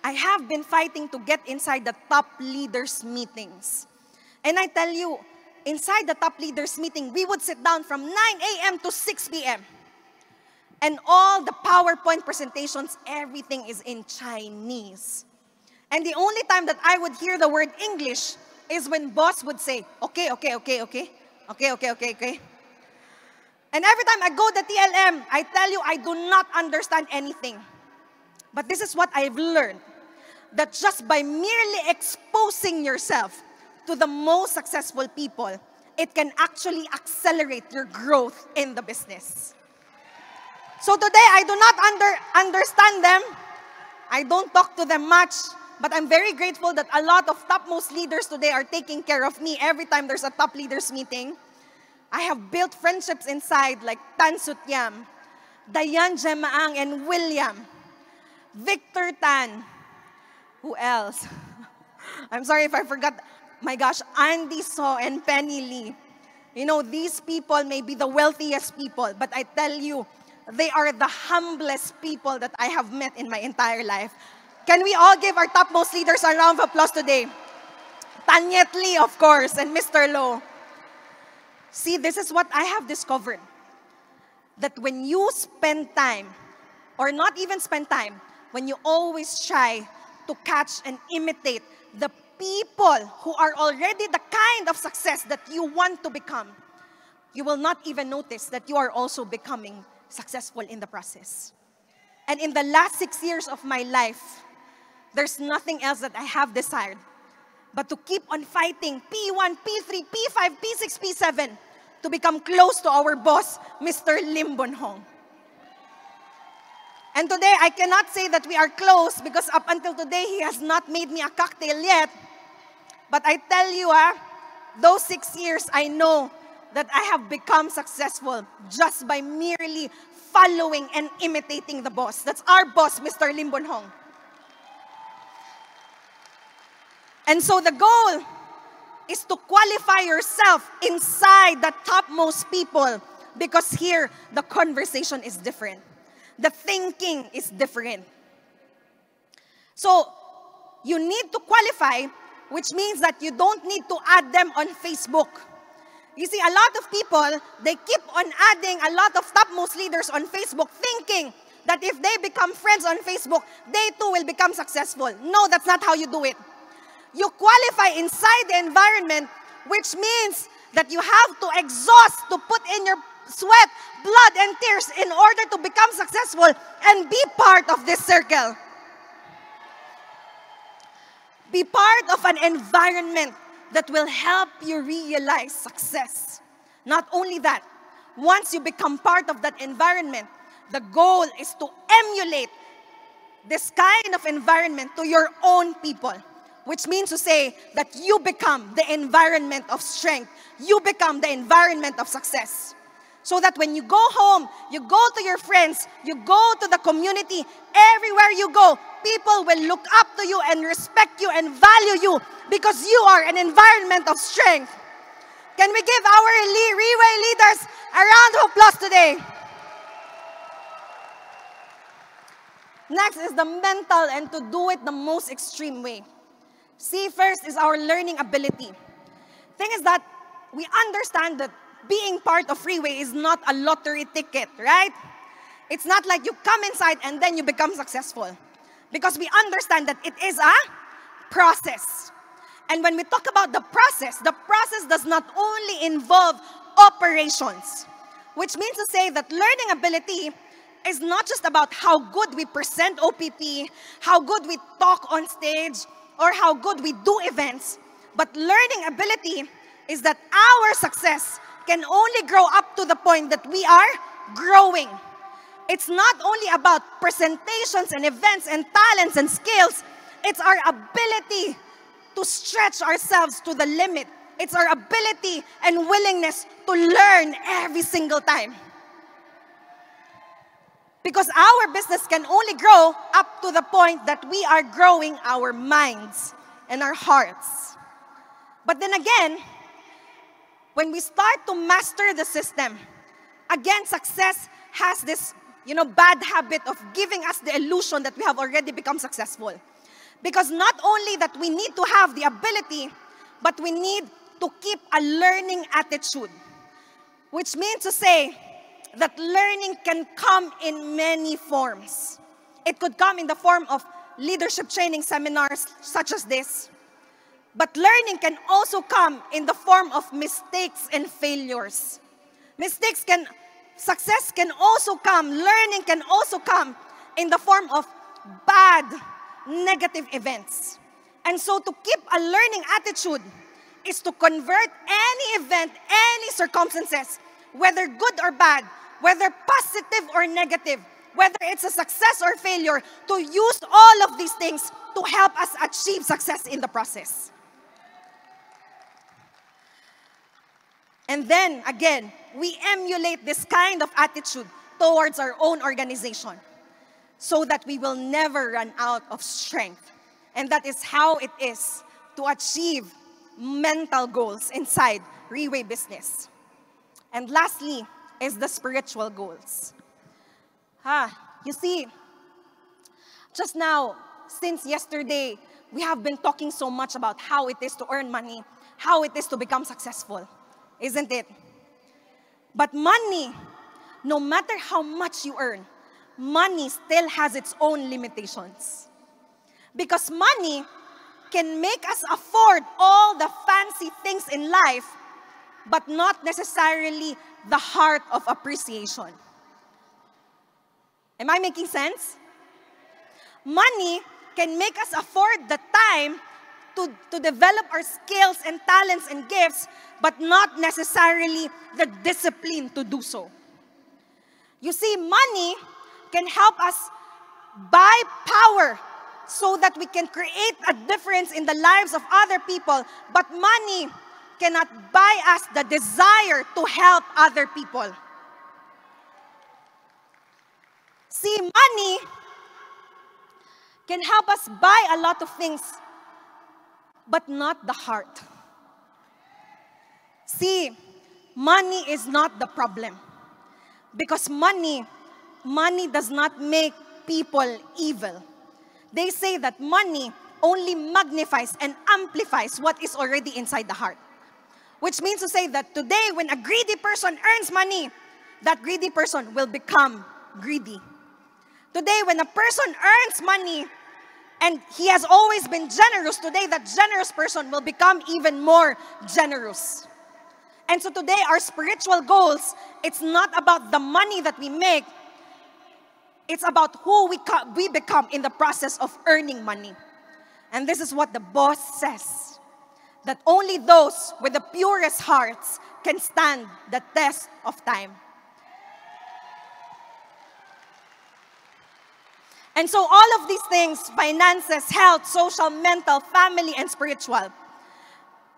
I have been fighting to get inside the top leaders' meetings. And I tell you, inside the top leaders' meeting, we would sit down from 9 a.m. to 6 p.m. And all the PowerPoint presentations, everything is in Chinese. And the only time that I would hear the word English is when boss would say, okay. And every time I go to TLM, I tell you, I do not understand anything. But this is what I've learned, that just by merely exposing yourself to the most successful people, it can actually accelerate your growth in the business. So today, I do not understand them. I don't talk to them much. But I'm very grateful that a lot of topmost leaders today are taking care of me every time there's a top leaders meeting. I have built friendships inside like Tan Sutyam, Dayan Jemaang and William, Victor Tan. Who else? I'm sorry if I forgot. My gosh, Andy So and Penny Lee. You know, these people may be the wealthiest people, but I tell you, they are the humblest people that I have met in my entire life. Can we all give our topmost leaders a round of applause today? Tanyet Lee, of course, and Mr. Low. See, this is what I have discovered. That when you spend time, or not even spend time, when you always try to catch and imitate the people who are already the kind of success that you want to become, you will not even notice that you are also becoming successful in the process. And in the last 6 years of my life, there's nothing else that I have desired but to keep on fighting P1, P3, P5, P6, P7 to become close to our boss, Mr. Lim Bon Hong. And today, I cannot say that we are close because up until today, he has not made me a cocktail yet. But I tell you, those 6 years, I know that I have become successful just by merely following and imitating the boss. That's our boss, Mr. Lim Bon Hong. And so the goal is to qualify yourself inside the topmost people because here, the conversation is different. The thinking is different. So, you need to qualify, which means that you don't need to add them on Facebook. You see, a lot of people, they keep on adding a lot of topmost leaders on Facebook thinking that if they become friends on Facebook, they too will become successful. No, that's not how you do it. You qualify inside the environment, which means that you have to exhaust, to put in your sweat, blood, and tears in order to become successful and be part of this circle. Be part of an environment that will help you realize success. Not only that, once you become part of that environment, the goal is to emulate this kind of environment to your own people. Which means to say that you become the environment of strength. You become the environment of success. So that when you go home, you go to your friends, you go to the community, everywhere you go, people will look up to you and respect you and value you because you are an environment of strength. Can we give our Reway leaders a round of applause today? Next is the mental, and to do it the most extreme way. See, first is our learning ability. Thing is that we understand that being part of Freeway is not a lottery ticket, right? It's not like you come inside and then you become successful. Because we understand that it is a process. And when we talk about the process does not only involve operations, which means to say that learning ability is not just about how good we present OPP, how good we talk on stage, or how good we do events, but learning ability is that our success can only grow up to the point that we are growing. It's not only about presentations and events and talents and skills, it's our ability to stretch ourselves to the limit. It's our ability and willingness to learn every single time. Because our business can only grow up to the point that we are growing our minds and our hearts. But then again, when we start to master the system, again, success has this, bad habit of giving us the illusion that we have already become successful. Because not only that we need to have the ability, but we need to keep a learning attitude. Which means to say that learning can come in many forms. It could come in the form of leadership training seminars such as this. But learning can also come in the form of mistakes and failures. Success can also come, learning can also come in the form of bad, negative events. And so to keep a learning attitude is to convert any event, any circumstances, whether good or bad, whether positive or negative, whether it's a success or failure, to use all of these things to help us achieve success in the process. And then, again, we emulate this kind of attitude towards our own organization so that we will never run out of strength. And that is how it is to achieve mental goals inside Reway business. And lastly is the spiritual goals. You see, just now, since yesterday, we have been talking so much about how it is to earn money, how it is to become successful, isn't it? But money, no matter how much you earn, money still has its own limitations. Because money can make us afford all the fancy things in life, but not necessarily the heart of appreciation. Am I making sense? Money can make us afford the time to develop our skills and talents and gifts, but not necessarily the discipline to do so. You see, money can help us buy power so that we can create a difference in the lives of other people, but money cannot buy us the desire to help other people. See, money can help us buy a lot of things, but not the heart. See, money is not the problem. Because money does not make people evil. They say that money only magnifies and amplifies what is already inside the heart. Which means to say that today, when a greedy person earns money, that greedy person will become greedy. Today, when a person earns money, and he has always been generous, today that generous person will become even more generous. And so today, our spiritual goals, it's not about the money that we make, it's about who we become in the process of earning money. And this is what the boss says, that only those with the purest hearts can stand the test of time. And so all of these things, finances, health, social, mental, family, and spiritual,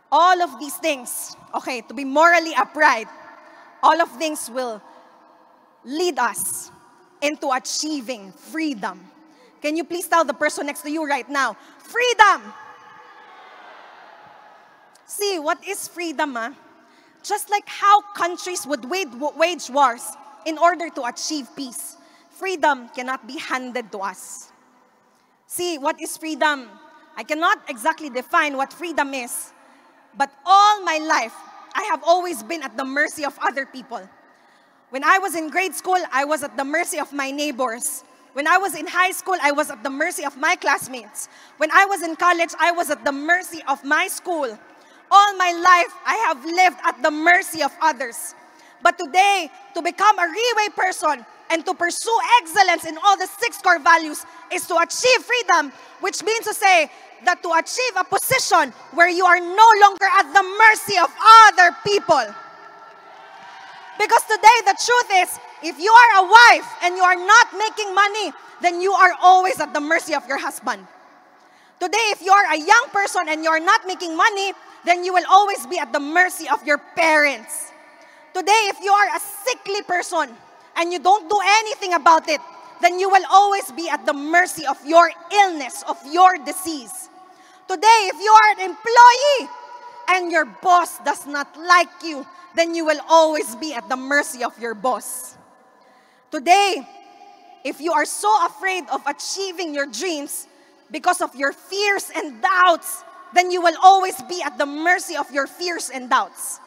all of these things, okay, to be morally upright, all of things will lead us into achieving freedom. Can you please tell the person next to you right now, freedom! See, what is freedom? Just like how countries would wage wars in order to achieve peace, freedom cannot be handed to us. See, what is freedom? I cannot exactly define what freedom is, but all my life, I have always been at the mercy of other people. When I was in grade school, I was at the mercy of my neighbors. When I was in high school, I was at the mercy of my classmates. When I was in college, I was at the mercy of my school. All my life, I have lived at the mercy of others. But today, to become a Riway person and to pursue excellence in all the 6 core values is to achieve freedom, which means to say that to achieve a position where you are no longer at the mercy of other people. Because today, the truth is, if you are a wife and you are not making money, then you are always at the mercy of your husband. Today, if you are a young person and you are not making money, then you will always be at the mercy of your parents. Today, if you are a sickly person and you don't do anything about it, then you will always be at the mercy of your illness, of your disease. Today, if you are an employee and your boss does not like you, then you will always be at the mercy of your boss. Today, if you are so afraid of achieving your dreams because of your fears and doubts, then you will always be at the mercy of your fears and doubts.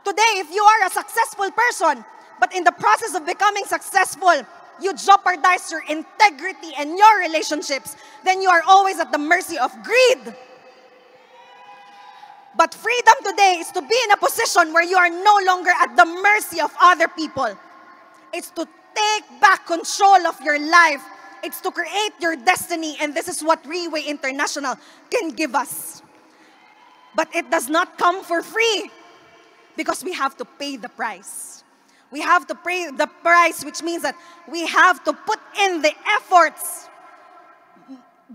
Today, if you are a successful person, but in the process of becoming successful, you jeopardize your integrity and your relationships, then you are always at the mercy of greed. But freedom today is to be in a position where you are no longer at the mercy of other people. It's to take back control of your life. It's to create your destiny, and this is what Riway International can give us. But it does not come for free because we have to pay the price. We have to pay the price, which means that we have to put in the efforts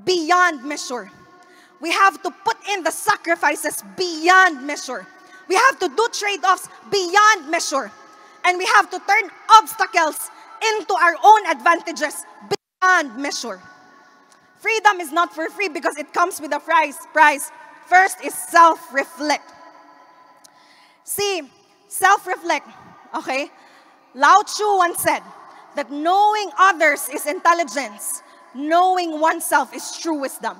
beyond measure. We have to put in the sacrifices beyond measure. We have to do trade-offs beyond measure. And we have to turn obstacles into our own advantages beyond measure. Freedom is not for free because it comes with a price. First is self-reflect. See, self-reflect, okay? Lao Tzu once said that knowing others is intelligence. Knowing oneself is true wisdom.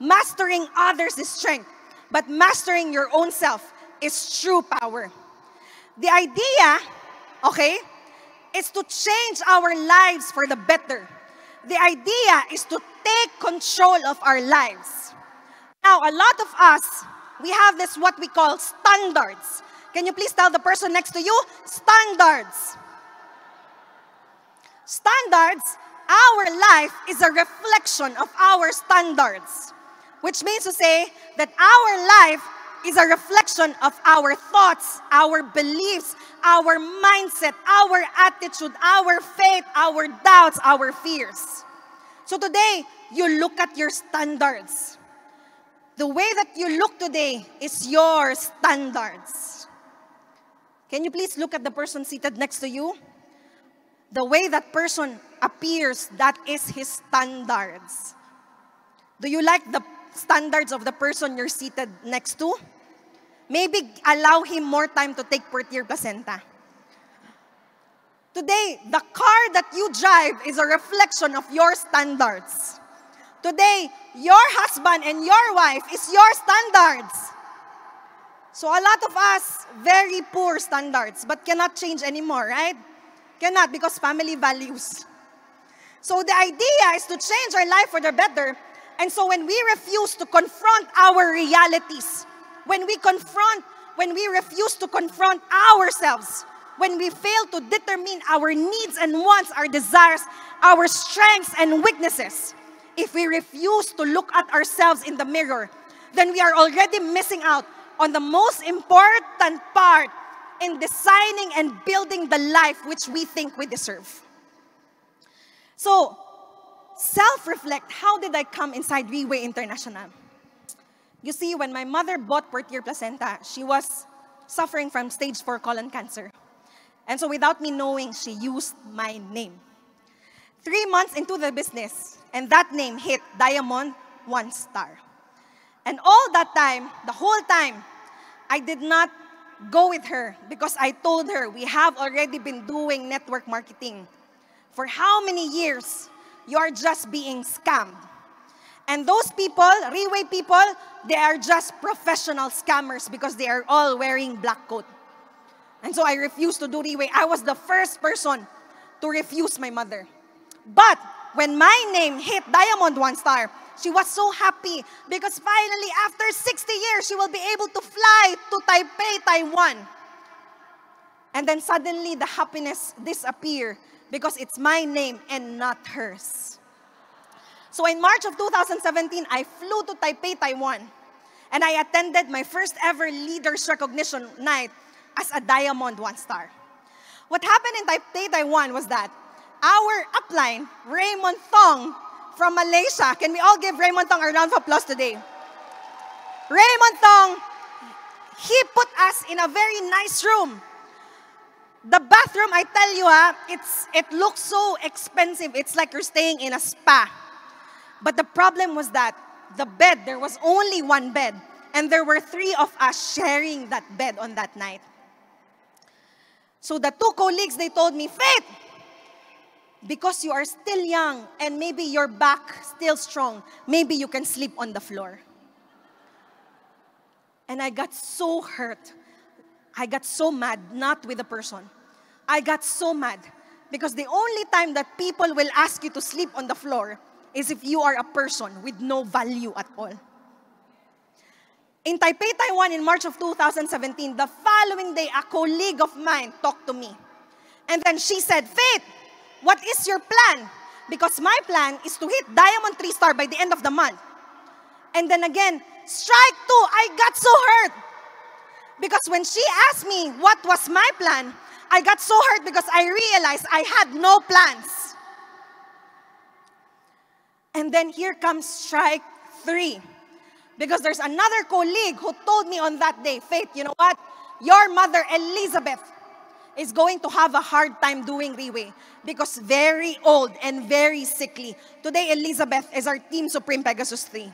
Mastering others is strength. But mastering your own self is true power. The idea, okay, is to change our lives for the better. The idea is to take control of our lives. Now, a lot of us, we have this what we call standards. Can you please tell the person next to you? Standards. Standards, our life is a reflection of our standards. Which means to say that our life is a reflection of our thoughts, our beliefs, our mindset, our attitude, our faith, our doubts, our fears. So today, you look at your standards. The way that you look today is your standards. Can you please look at the person seated next to you? The way that person appears, that is his standards. Do you like the standards of the person you're seated next to? Maybe allow him more time to take per-tier placenta. Today, the car that you drive is a reflection of your standards. Today, your husband and your wife is your standards. So a lot of us, very poor standards, but cannot change anymore, right? Cannot, because family values. So the idea is to change our life for the better. And so when we refuse to confront our realities, when we refuse to confront ourselves, when we fail to determine our needs and wants, our desires, our strengths and weaknesses, if we refuse to look at ourselves in the mirror, then we are already missing out on the most important part in designing and building the life which we think we deserve. So, self-reflect, how did I come inside Riway International? You see, when my mother bought per-tier placenta, she was suffering from stage 4 colon cancer. And so without me knowing, she used my name. 3 months into the business, and that name hit Diamond 1 star. And all that time, the whole time, I did not go with her because I told her we have already been doing network marketing. For how many years? You're just being scammed. And those people, Reway people, they are just professional scammers because they are all wearing black coat. And so I refused to do Reway. I was the first person to refuse my mother. But when my name hit Diamond 1 Star, she was so happy because finally, after 60 years, she will be able to fly to Taipei, Taiwan. And then suddenly, the happiness disappeared because it's my name and not hers. So in March of 2017, I flew to Taipei, Taiwan. And I attended my first ever Leaders Recognition Night as a Diamond 1 Star. What happened in Taipei, Taiwan was that our upline, Raymond Thong from Malaysia, can we all give Raymond Thong a round of applause today? Raymond Thong, he put us in a very nice room. The bathroom, I tell you, it looks so expensive. It's like you're staying in a spa. But the problem was that the bed, there was only one bed. And there were 3 of us sharing that bed on that night. So the 2 colleagues, they told me, Faith, because you are still young and maybe your back still strong, maybe you can sleep on the floor. And I got so hurt. I got so mad, not with the person. I got so mad because the only time that people will ask you to sleep on the floor is if you are a person with no value at all. In Taipei, Taiwan, in March of 2017, the following day, a colleague of mine talked to me. And then she said, Faith, what is your plan? Because my plan is to hit Diamond 3 Star by the end of the month. And then again, strike 2, I got so hurt. Because when she asked me what was my plan, I got so hurt because I realized I had no plans. And then here comes strike 3. Because there's another colleague who told me on that day, Faith, you know what? Your mother, Elizabeth, is going to have a hard time doing Reway because very old and very sickly. Today, Elizabeth is our Team Supreme Pegasus 3.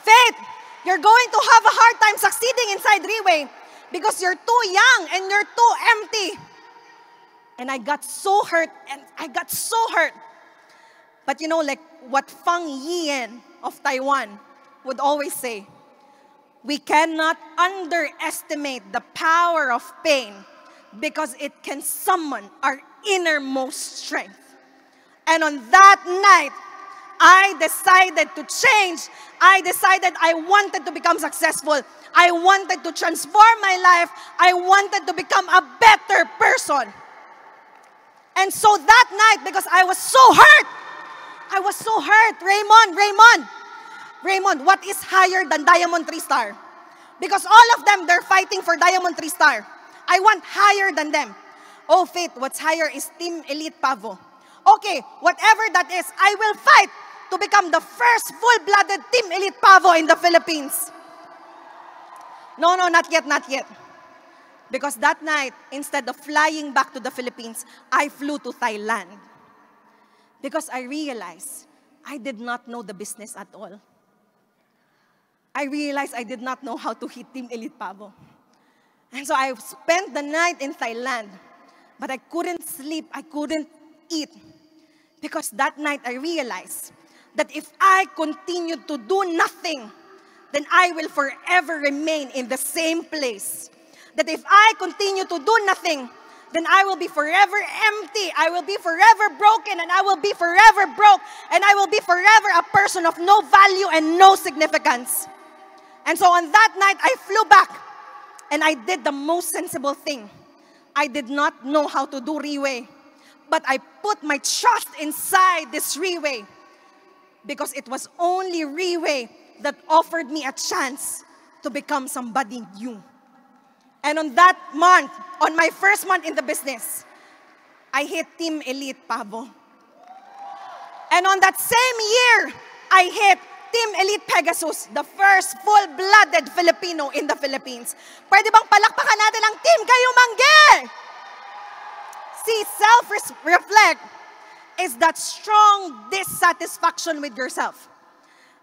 Faith, you're going to have a hard time succeeding inside Reway because you're too young and you're too empty. And I got so hurt, and I got so hurt. But you know, like what Fang Yian of Taiwan would always say, we cannot underestimate the power of pain because it can summon our innermost strength. And on that night, I decided to change. I decided I wanted to become successful. I wanted to transform my life. I wanted to become a better person. And so that night, because I was so hurt, Raymond, what is higher than Diamond 3 Star? Because all of them, they're fighting for Diamond 3 Star. I want higher than them. Oh, Faith, what's higher is Team Elite Pavo. Okay, whatever that is, I will fight to become the first full-blooded Team Elite Pavo in the Philippines. No, not yet. Because that night, instead of flying back to the Philippines, I flew to Thailand. Because I realized I did not know the business at all. I realized I did not know how to hit Team Elite Pavo. And so I spent the night in Thailand. But I couldn't sleep, I couldn't eat. Because that night I realized that if I continue to do nothing, then I will forever remain in the same place. That if I continue to do nothing, then I will be forever empty. I will be forever broken, and I will be forever broke, and I will be forever a person of no value and no significance. And so on that night, I flew back, and I did the most sensible thing. I did not know how to do Reway, but I put my trust inside this Reway because it was only Reway that offered me a chance to become somebody new. And on that month, on my first month in the business, I hit Team Elite Pavo. And on that same year, I hit Team Elite Pegasus, the first full-blooded Filipino in the Philippines. Pwede bang palakpakan natin ang Team Kayumangge? See, self-reflect is that strong dissatisfaction with yourself.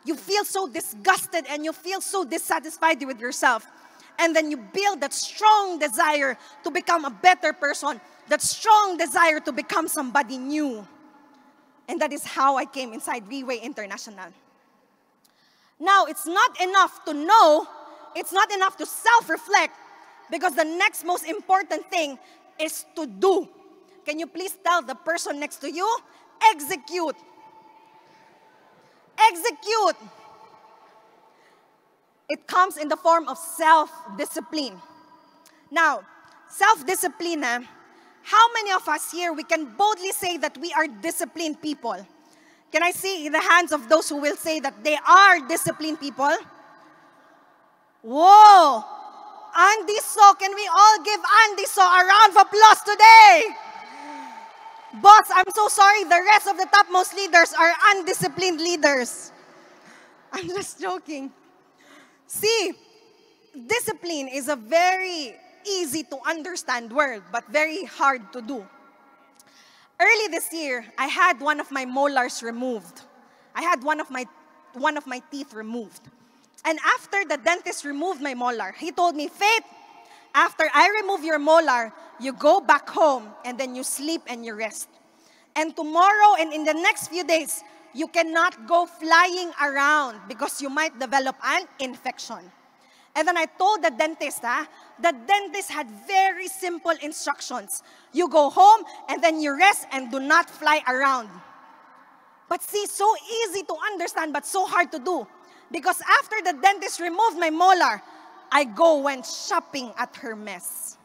You feel so disgusted and you feel so dissatisfied with yourself. And then you build that strong desire to become a better person, that strong desire to become somebody new. And that is how I came inside Reway International. Now, it's not enough to know, it's not enough to self-reflect, because the next most important thing is to do. Can you please tell the person next to you? Execute. Execute. It comes in the form of self-discipline. Now, self-discipline, how many of us here, we can boldly say that we are disciplined people? Can I see the hands of those who will say that they are disciplined people? Whoa! Andy So, can we all give Andy So a round of applause today? Boss, I'm so sorry, the rest of the topmost leaders are undisciplined leaders. I'm just joking. See, discipline is a very easy to understand word, but very hard to do. Early this year, I had one of my molars removed. I had one of my teeth removed. And after the dentist removed my molar, he told me, Faith, after I remove your molar, you go back home and then you sleep and you rest. And tomorrow and in the next few days, you cannot go flying around because you might develop an infection. And then I told the dentist, the dentist had very simple instructions. You go home and then you rest and do not fly around. But see, so easy to understand but so hard to do. Because after the dentist removed my molar, I went shopping at Hermes.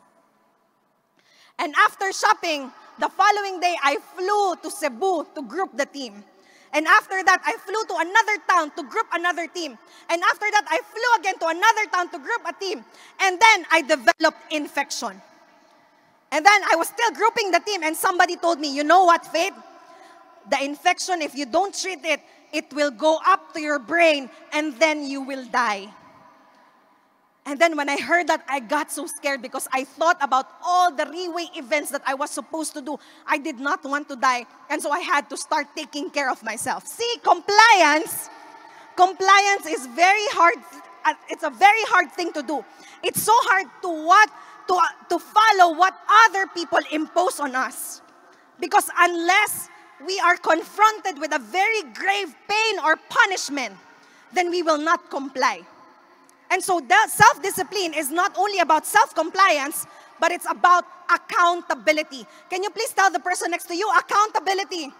And after shopping, the following day, I flew to Cebu to group the team. And after that, I flew to another town to group another team. And after that, I flew again to another town to group a team. And then I developed infection. And then I was still grouping the team and somebody told me, you know what, Faith? The infection, if you don't treat it, it will go up to your brain and then you will die. And then when I heard that, I got so scared because I thought about all the Reway events that I was supposed to do. I did not want to die. And so I had to start taking care of myself. See, compliance is very hard. It's a very hard thing to do. It's so hard to follow what other people impose on us. Because unless we are confronted with a very grave pain or punishment, then we will not comply. And so self-discipline is not only about self-compliance, but it's about accountability. Can you please tell the person next to you, accountability?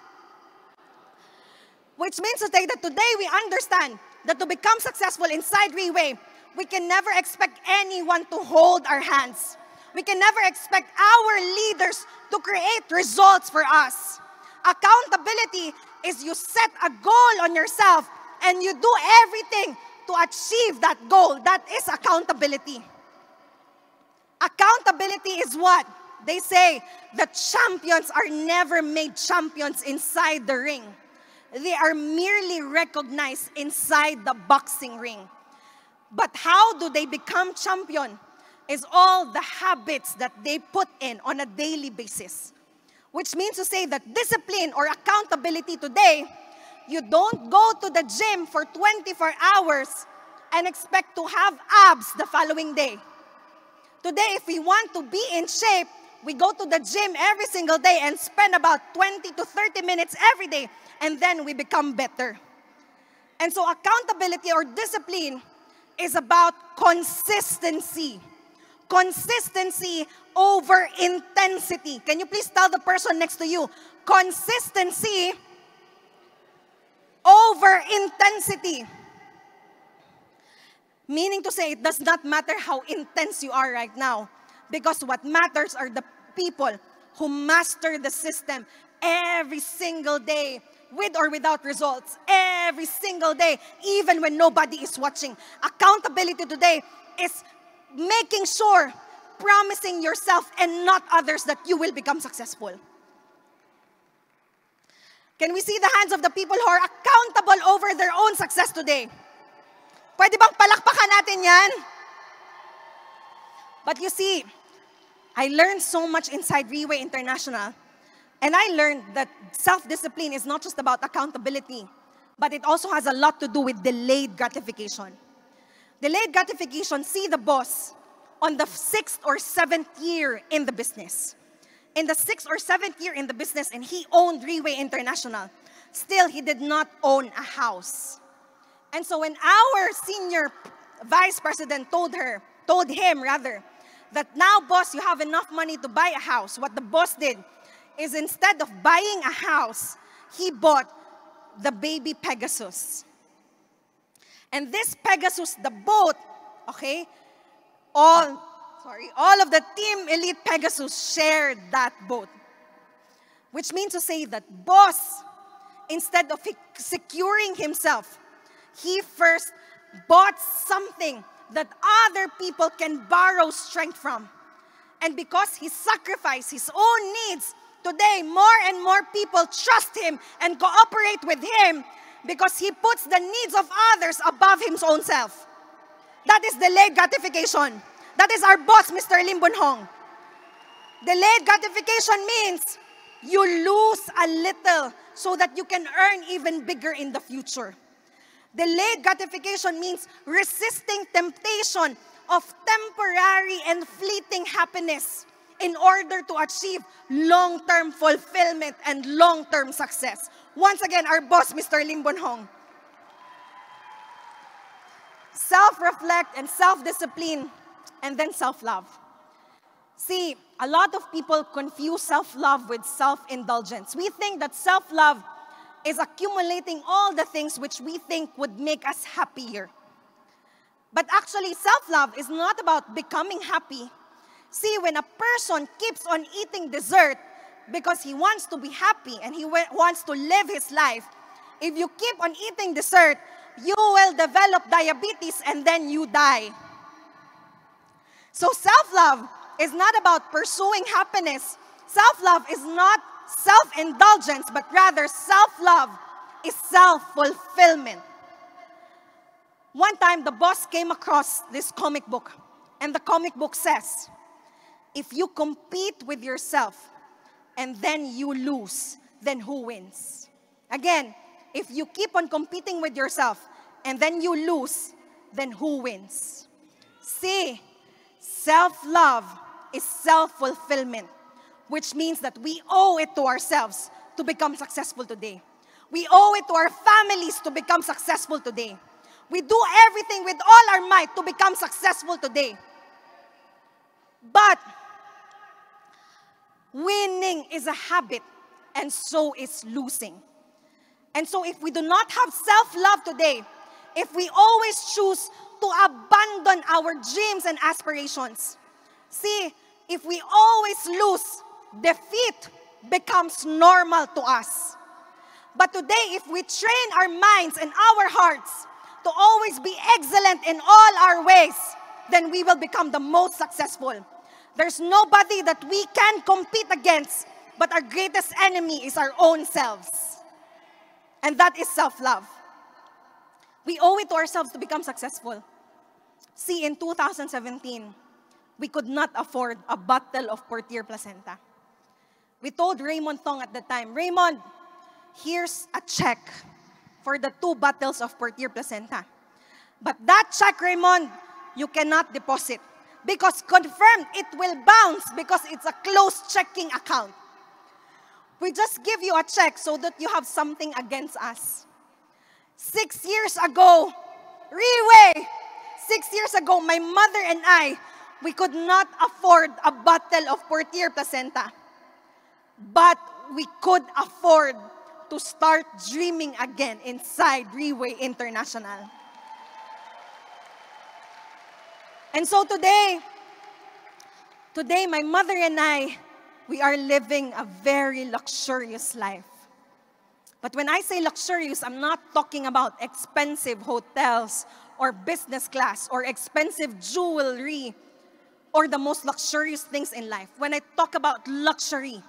Which means to say that today we understand that to become successful inside Reway, we can never expect anyone to hold our hands. We can never expect our leaders to create results for us. Accountability is you set a goal on yourself and you do everything to achieve that goal. That is accountability. Accountability is what? They say that champions are never made champions inside the ring. They are merely recognized inside the boxing ring. But how do they become champion? Is all the habits that they put in on a daily basis. Which means to say that discipline or accountability today, you don't go to the gym for 24 hours and expect to have abs the following day. Today, if we want to be in shape, we go to the gym every single day and spend about 20 to 30 minutes every day, and then we become better. And so accountability or discipline is about consistency. Consistency over intensity. Can you please tell the person next to you, consistency over intensity. Meaning to say, it does not matter how intense you are right now, because what matters are the people who master the system every single day, with or without results, every single day, even when nobody is watching. Accountability today is making sure, promising yourself and not others that you will become successful. Can we see the hands of the people who are accountable over their own success today? Pwede bang palakpakan natin yan? But you see, I learned so much inside Reway International. And I learned that self-discipline is not just about accountability, but it also has a lot to do with delayed gratification. Delayed gratification, see the boss on the 6th or 7th year in the business. In the 6th or 7th year in the business, and he owned Reway International. Still, he did not own a house. And so when our senior vice president told him, that now, boss, you have enough money to buy a house, what the boss did is instead of buying a house, he bought the baby Pegasus. And this Pegasus, the boat, okay, all of the Team Elite Pegasus shared that boat. Which means to say that boss, instead of securing himself, he first bought something that other people can borrow strength from. And because he sacrificed his own needs, today more and more people trust him and cooperate with him because he puts the needs of others above his own self. That is delayed gratification. That is our boss, Mr. Lim Boon Hong. Delayed gratification means you lose a little so that you can earn even bigger in the future. Delayed gratification means resisting temptation of temporary and fleeting happiness in order to achieve long-term fulfillment and long-term success. Once again, our boss, Mr. Lim Boon Hong. Self-reflect and self-discipline, and then self-love. See, a lot of people confuse self-love with self-indulgence. We think that self-love is accumulating all the things which we think would make us happier. But actually, self-love is not about becoming happy. See, when a person keeps on eating dessert because he wants to be happy and he wants to live his life, if you keep on eating dessert, you will develop diabetes and then you die. So self-love is not about pursuing happiness. Self-love is not self-indulgence, but rather self-love is self-fulfillment. One time, the boss came across this comic book, and the comic book says, if you compete with yourself and then you lose, then who wins? Again, if you keep on competing with yourself and then you lose, then who wins? See, self-love is self-fulfillment, which means that we owe it to ourselves to become successful today. We owe it to our families to become successful today. We do everything with all our might to become successful today. But winning is a habit, and so is losing. And so if we do not have self-love today, if we always choose to abandon our dreams and aspirations, see, if we always lose, defeat becomes normal to us. But today, if we train our minds and our hearts to always be excellent in all our ways, then we will become the most successful. There's nobody that we can compete against, but our greatest enemy is our own selves. And that is self-love. We owe it to ourselves to become successful. See, in 2017, we could not afford a bottle of Portier Placenta. We told Raymond Tong at the time, Raymond, here's a check for the 2 bottles of Portier Placenta. But that check, Raymond, you cannot deposit. Because confirmed, it will bounce because it's a closed checking account. We just give you a check so that you have something against us. 6 years ago, Reway, 6 years ago, my mother and I, we could not afford a bottle of Portier Placenta. But we could afford to start dreaming again inside Reway International. And so today, my mother and I, we are living a very luxurious life. But when I say luxurious, I'm not talking about expensive hotels or business class or expensive jewelry or the most luxurious things in life. When I talk about luxury,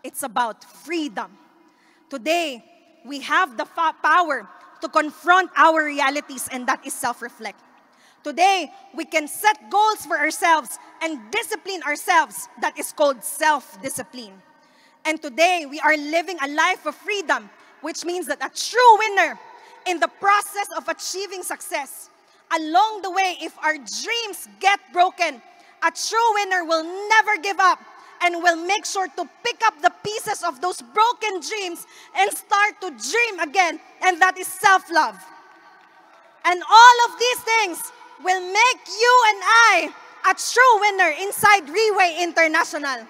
it's about freedom. Today, we have the power to confront our realities, and that is self-reflect. Today, we can set goals for ourselves and discipline ourselves. That is called self-discipline. And today, we are living a life of freedom, which means that a true winner in the process of achieving success, along the way, if our dreams get broken, A true winner will never give up and will make sure to pick up the pieces of those broken dreams and start to dream again, and that is self-love. And all of these things will make you and I a true winner inside Reway International.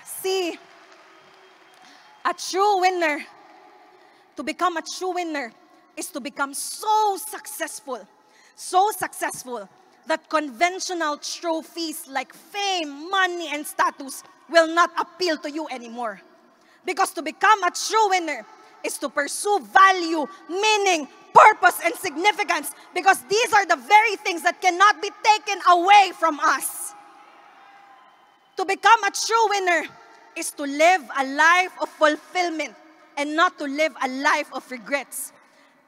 See, a true winner, to become a true winner is to become so successful that conventional trophies like fame, money, and status will not appeal to you anymore. Because to become a true winner is to pursue value, meaning, purpose, and significance, because these are the very things that cannot be taken away from us. To become a true winner is to live a life of fulfillment and not to live a life of regrets.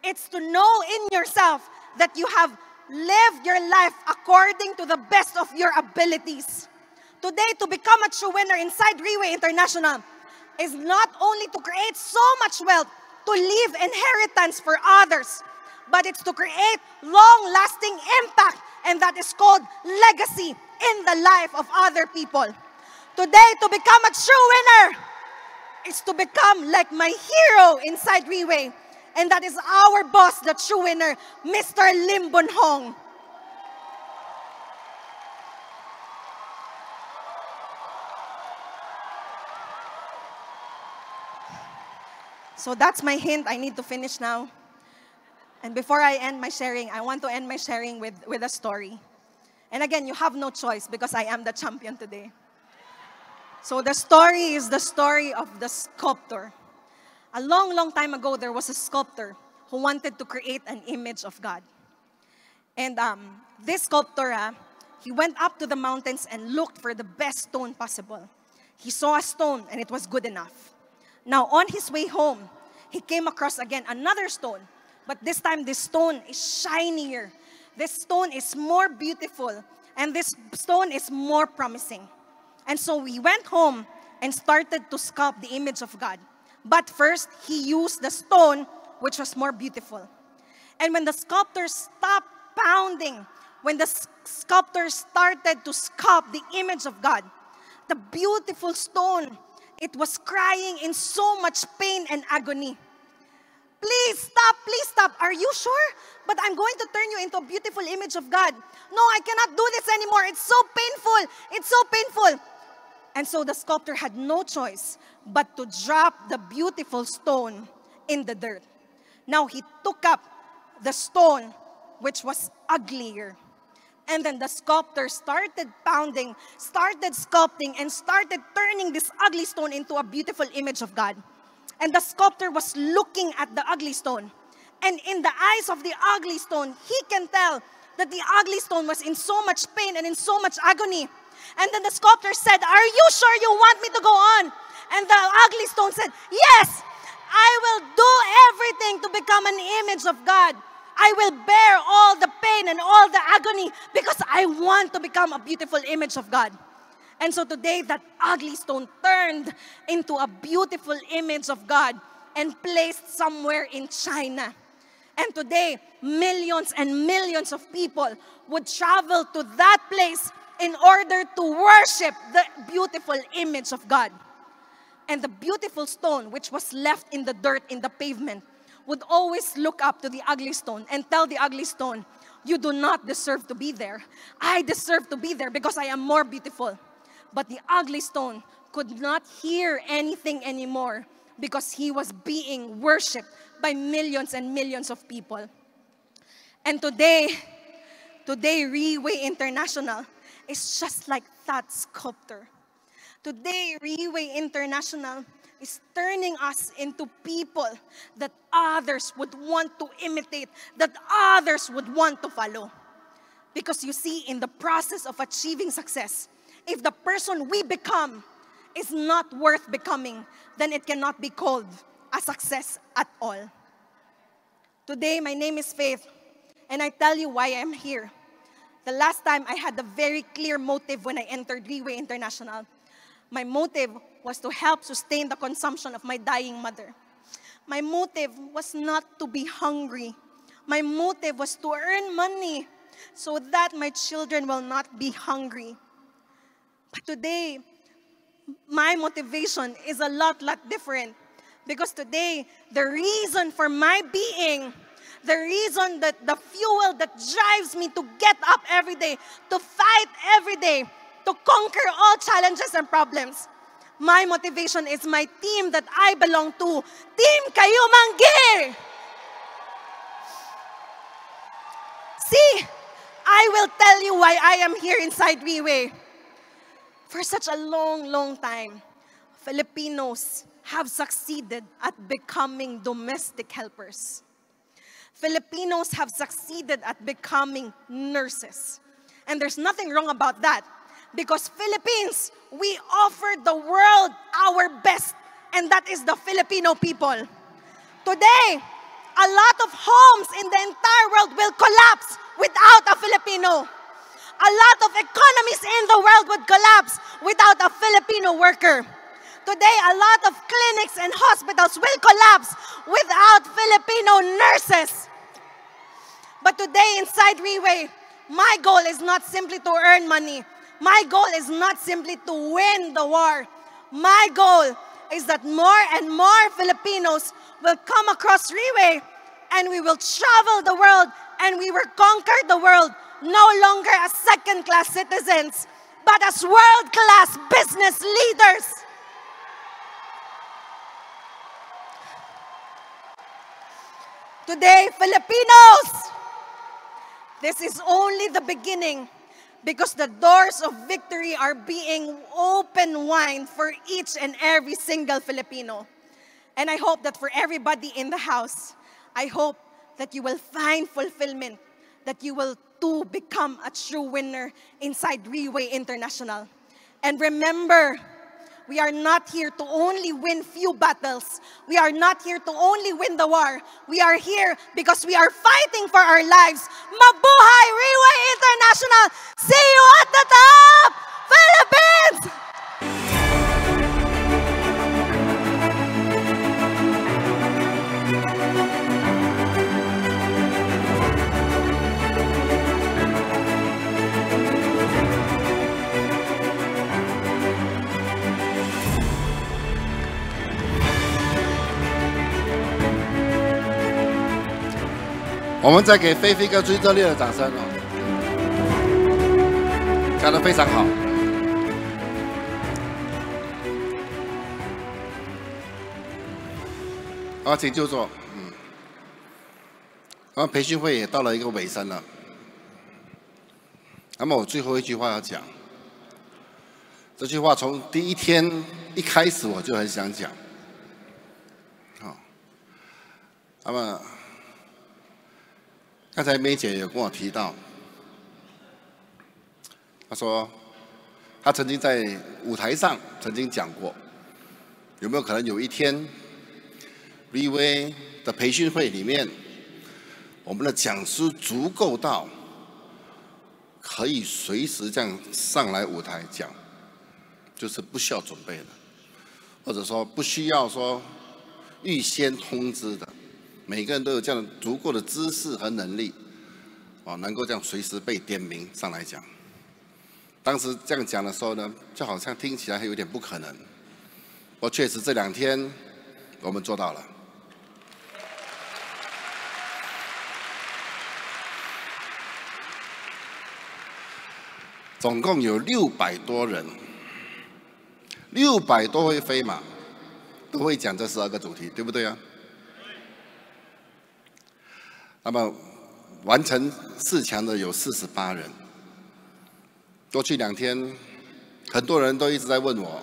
It's to know in yourself that you have lived your life according to the best of your abilities. Today, to become a true winner inside Reway International is not only to create so much wealth, to leave inheritance for others, but it's to create long-lasting impact, and that is called legacy in the life of other people. Today, to become a true winner is to become like my hero inside Reway, and that is our boss, the true winner, Mr. Lim Bun Hong. So that's my hint. I need to finish now. And before I end my sharing, I want to end my sharing with a story. And again, you have no choice because I am the champion today. So the story is the story of the sculptor. A long, long time ago, there was a sculptor who wanted to create an image of God. And this sculptor, he went up to the mountains and looked for the best stone possible. He saw a stone and it was good enough. Now, on his way home, he came across again another stone. But this time, this stone is shinier. This stone is more beautiful. And this stone is more promising. And so he went home and started to sculpt the image of God. But first, he used the stone, which was more beautiful. And when the sculptor stopped pounding, when the sculptor started to sculpt the image of God, the beautiful stone, it was crying in so much pain and agony. Please stop. Are you sure? But I'm going to turn you into a beautiful image of God. No, I cannot do this anymore. It's so painful. It's so painful. And so the sculptor had no choice but to drop the beautiful stone in the dirt. Now he took up the stone, which was uglier. And then the sculptor started pounding, started sculpting, and started turning this ugly stone into a beautiful image of God. And the sculptor was looking at the ugly stone. And in the eyes of the ugly stone, he can tell that the ugly stone was in so much pain and in so much agony. And then the sculptor said, "Are you sure you want me to go on?" And the ugly stone said, "Yes, I will do everything to become an image of God. I will bear all the pain and all the agony because I want to become a beautiful image of God." And so today, that ugly stone turned into a beautiful image of God and placed somewhere in China. And today, millions and millions of people would travel to that place in order to worship the beautiful image of God. And the beautiful stone, which was left in the dirt, in the pavement, would always look up to the ugly stone and tell the ugly stone, "You do not deserve to be there. I deserve to be there because I am more beautiful." But the ugly stone could not hear anything anymore because he was being worshipped by millions and millions of people. And today, Reway International is just like that sculptor. Today, Reway International is turning us into people that others would want to imitate, that others would want to follow. Because you see, in the process of achieving success, if the person we become is not worth becoming, then it cannot be called a success at all. Today, my name is Faith, and I tell you why I'm here. The last time I had a very clear motive when I entered Reway International. My motive was to help sustain the consumption of my dying mother. My motive was not to be hungry. My motive was to earn money. so that my children will not be hungry. But today, my motivation is a lot different. Because today, the reason for my being, the reason that the fuel that drives me to get up every day, to fight every day, to conquer all challenges and problems, my motivation is my team that I belong to, Team Kayo Manggi! See, I will tell you why I am here inside Riway. For such a long time, Filipinos have succeeded at becoming domestic helpers. Filipinos have succeeded at becoming nurses. And there's nothing wrong about that. Because Philippines, we offer the world our best. And that is the Filipino people. Today, a lot of homes in the entire world will collapse without a Filipino. A lot of economies in the world would collapse without a Filipino worker. Today, a lot of clinics and hospitals will collapse without Filipino nurses. But today, inside Riway, my goal is not simply to earn money. My goal is not simply to win the war. My goal is that more and more Filipinos will come across Riway and we will travel the world and we will conquer the world, no longer as second-class citizens, but as world-class business leaders. Today, Filipinos, this is only the beginning because the doors of victory are being open wide for each and every single Filipino. And I hope that for everybody in the house, I hope that you will find fulfillment, that you will too become a true winner inside Riway International. And remember, we are not here to only win few battles. We are not here to only win the war. We are here because we are fighting for our lives. Mabuhay Riway International! See you at the top, Philippines!我们再给菲菲哥最热烈的掌声哦，讲得非常好。好，请就坐。培训会也到了一个尾声了。那么我最后一句话要讲，这句话从第一天一开始我就很想讲。好，那么。刚才梅姐有跟我提到，她说她曾经在舞台上曾经讲过，有没有可能有一天 ，Riway 的培训会里面，我们的讲师足够到可以随时这样上来舞台讲，就是不需要准备的，或者说不需要说预先通知的。每个人都有这样足够的知识和能力，能够这样随时被点名上来讲。当时这样讲的时候呢，就好像听起来还有点不可能。不过确实这2天我们做到了。总共有600多人，600多位飞马都会讲这12个主题，对不对啊？那么完成4强的有48人。过去2天，很多人都一直在问我，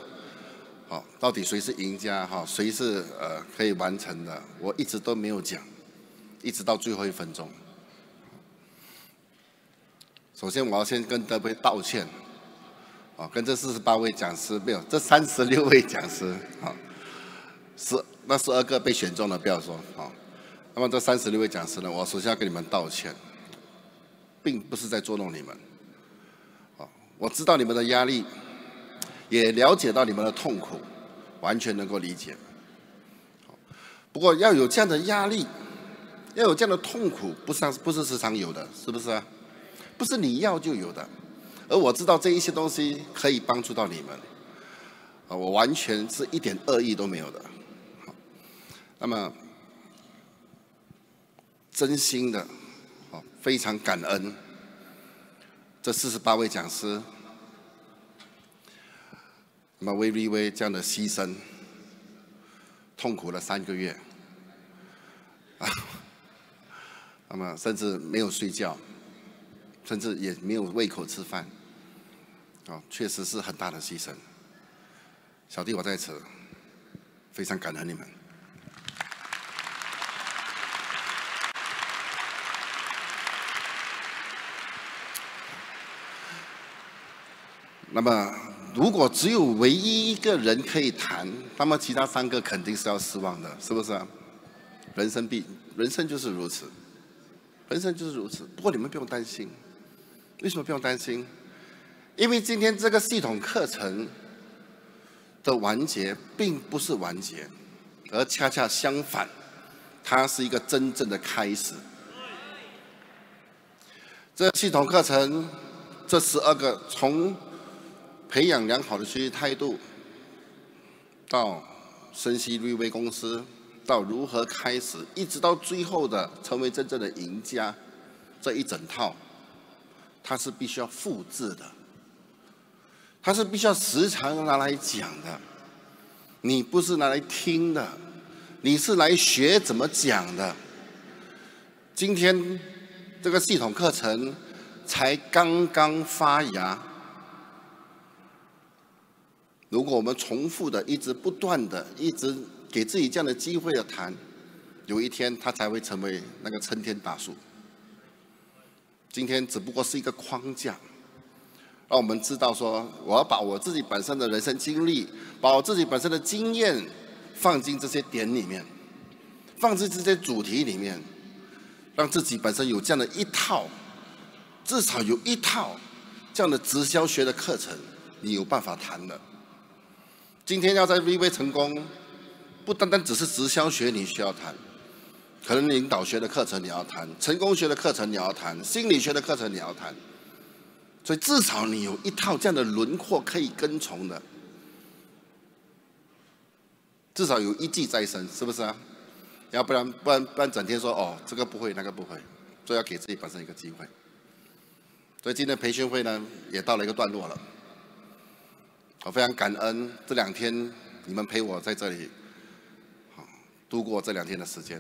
到底谁是赢家？谁是可以完成的？我一直都没有讲，一直到最后1分钟。首先，我要先跟各位道歉，跟这48位讲师没有，这36位讲师，那12个被选中了，不要说，那么这36位讲师呢，我首先要跟你们道歉，并不是在捉弄你们。我知道你们的压力，也了解到你们的痛苦，完全能够理解。不过要有这样的压力，要有这样的痛苦，不是时常有的，是不是啊？不是你要就有的。而我知道这一些东西可以帮助到你们，我完全是一点恶意都没有的。那么，真心的，非常感恩这48位讲师，那么为 V 这样的牺牲，痛苦了3个月，那么甚至没有睡觉，甚至也没有胃口吃饭。确实是很大的牺牲。小弟我在此非常感恩你们。那么，如果只有唯一一个人可以谈，那么其他3个肯定是要失望的，是不是啊？人生就是如此，人生就是如此。不过你们不用担心，为什么不用担心？因为今天这个系统课程的完结并不是完结，而恰恰相反，它是一个真正的开始。这系统课程，这12个从培养良好的学习态度，到深悉瑞威公司，到如何开始，一直到最后的成为真正的赢家，这一整套，它是必须要复制的。它是必须要时常拿来讲的，你不是拿来听的，你是来学怎么讲的。今天这个系统课程才刚刚发芽，如果我们重复的、一直不断的、一直给自己这样的机会的谈，有一天它才会成为那个参天大树。今天只不过是一个框架。让我们知道说，我要把我自己本身的人生经历，把我自己本身的经验放进这些点里面，放进这些主题里面，让自己本身有这样的一套，至少有一套这样的直销学的课程，你有办法谈的。今天要在 V 成功，不单单只是直销学你需要谈，可能领导学的课程你要谈，成功学的课程你要谈，心理学的课程你要谈。所以至少你有一套这样的轮廓可以跟从的，至少有一技在身，是不是啊？要不然整天说哦这个不会那个不会，所以要给自己本身一个机会。所以今天培训会呢也到了一个段落了，我非常感恩这2天你们陪我在这里，度过这2天的时间。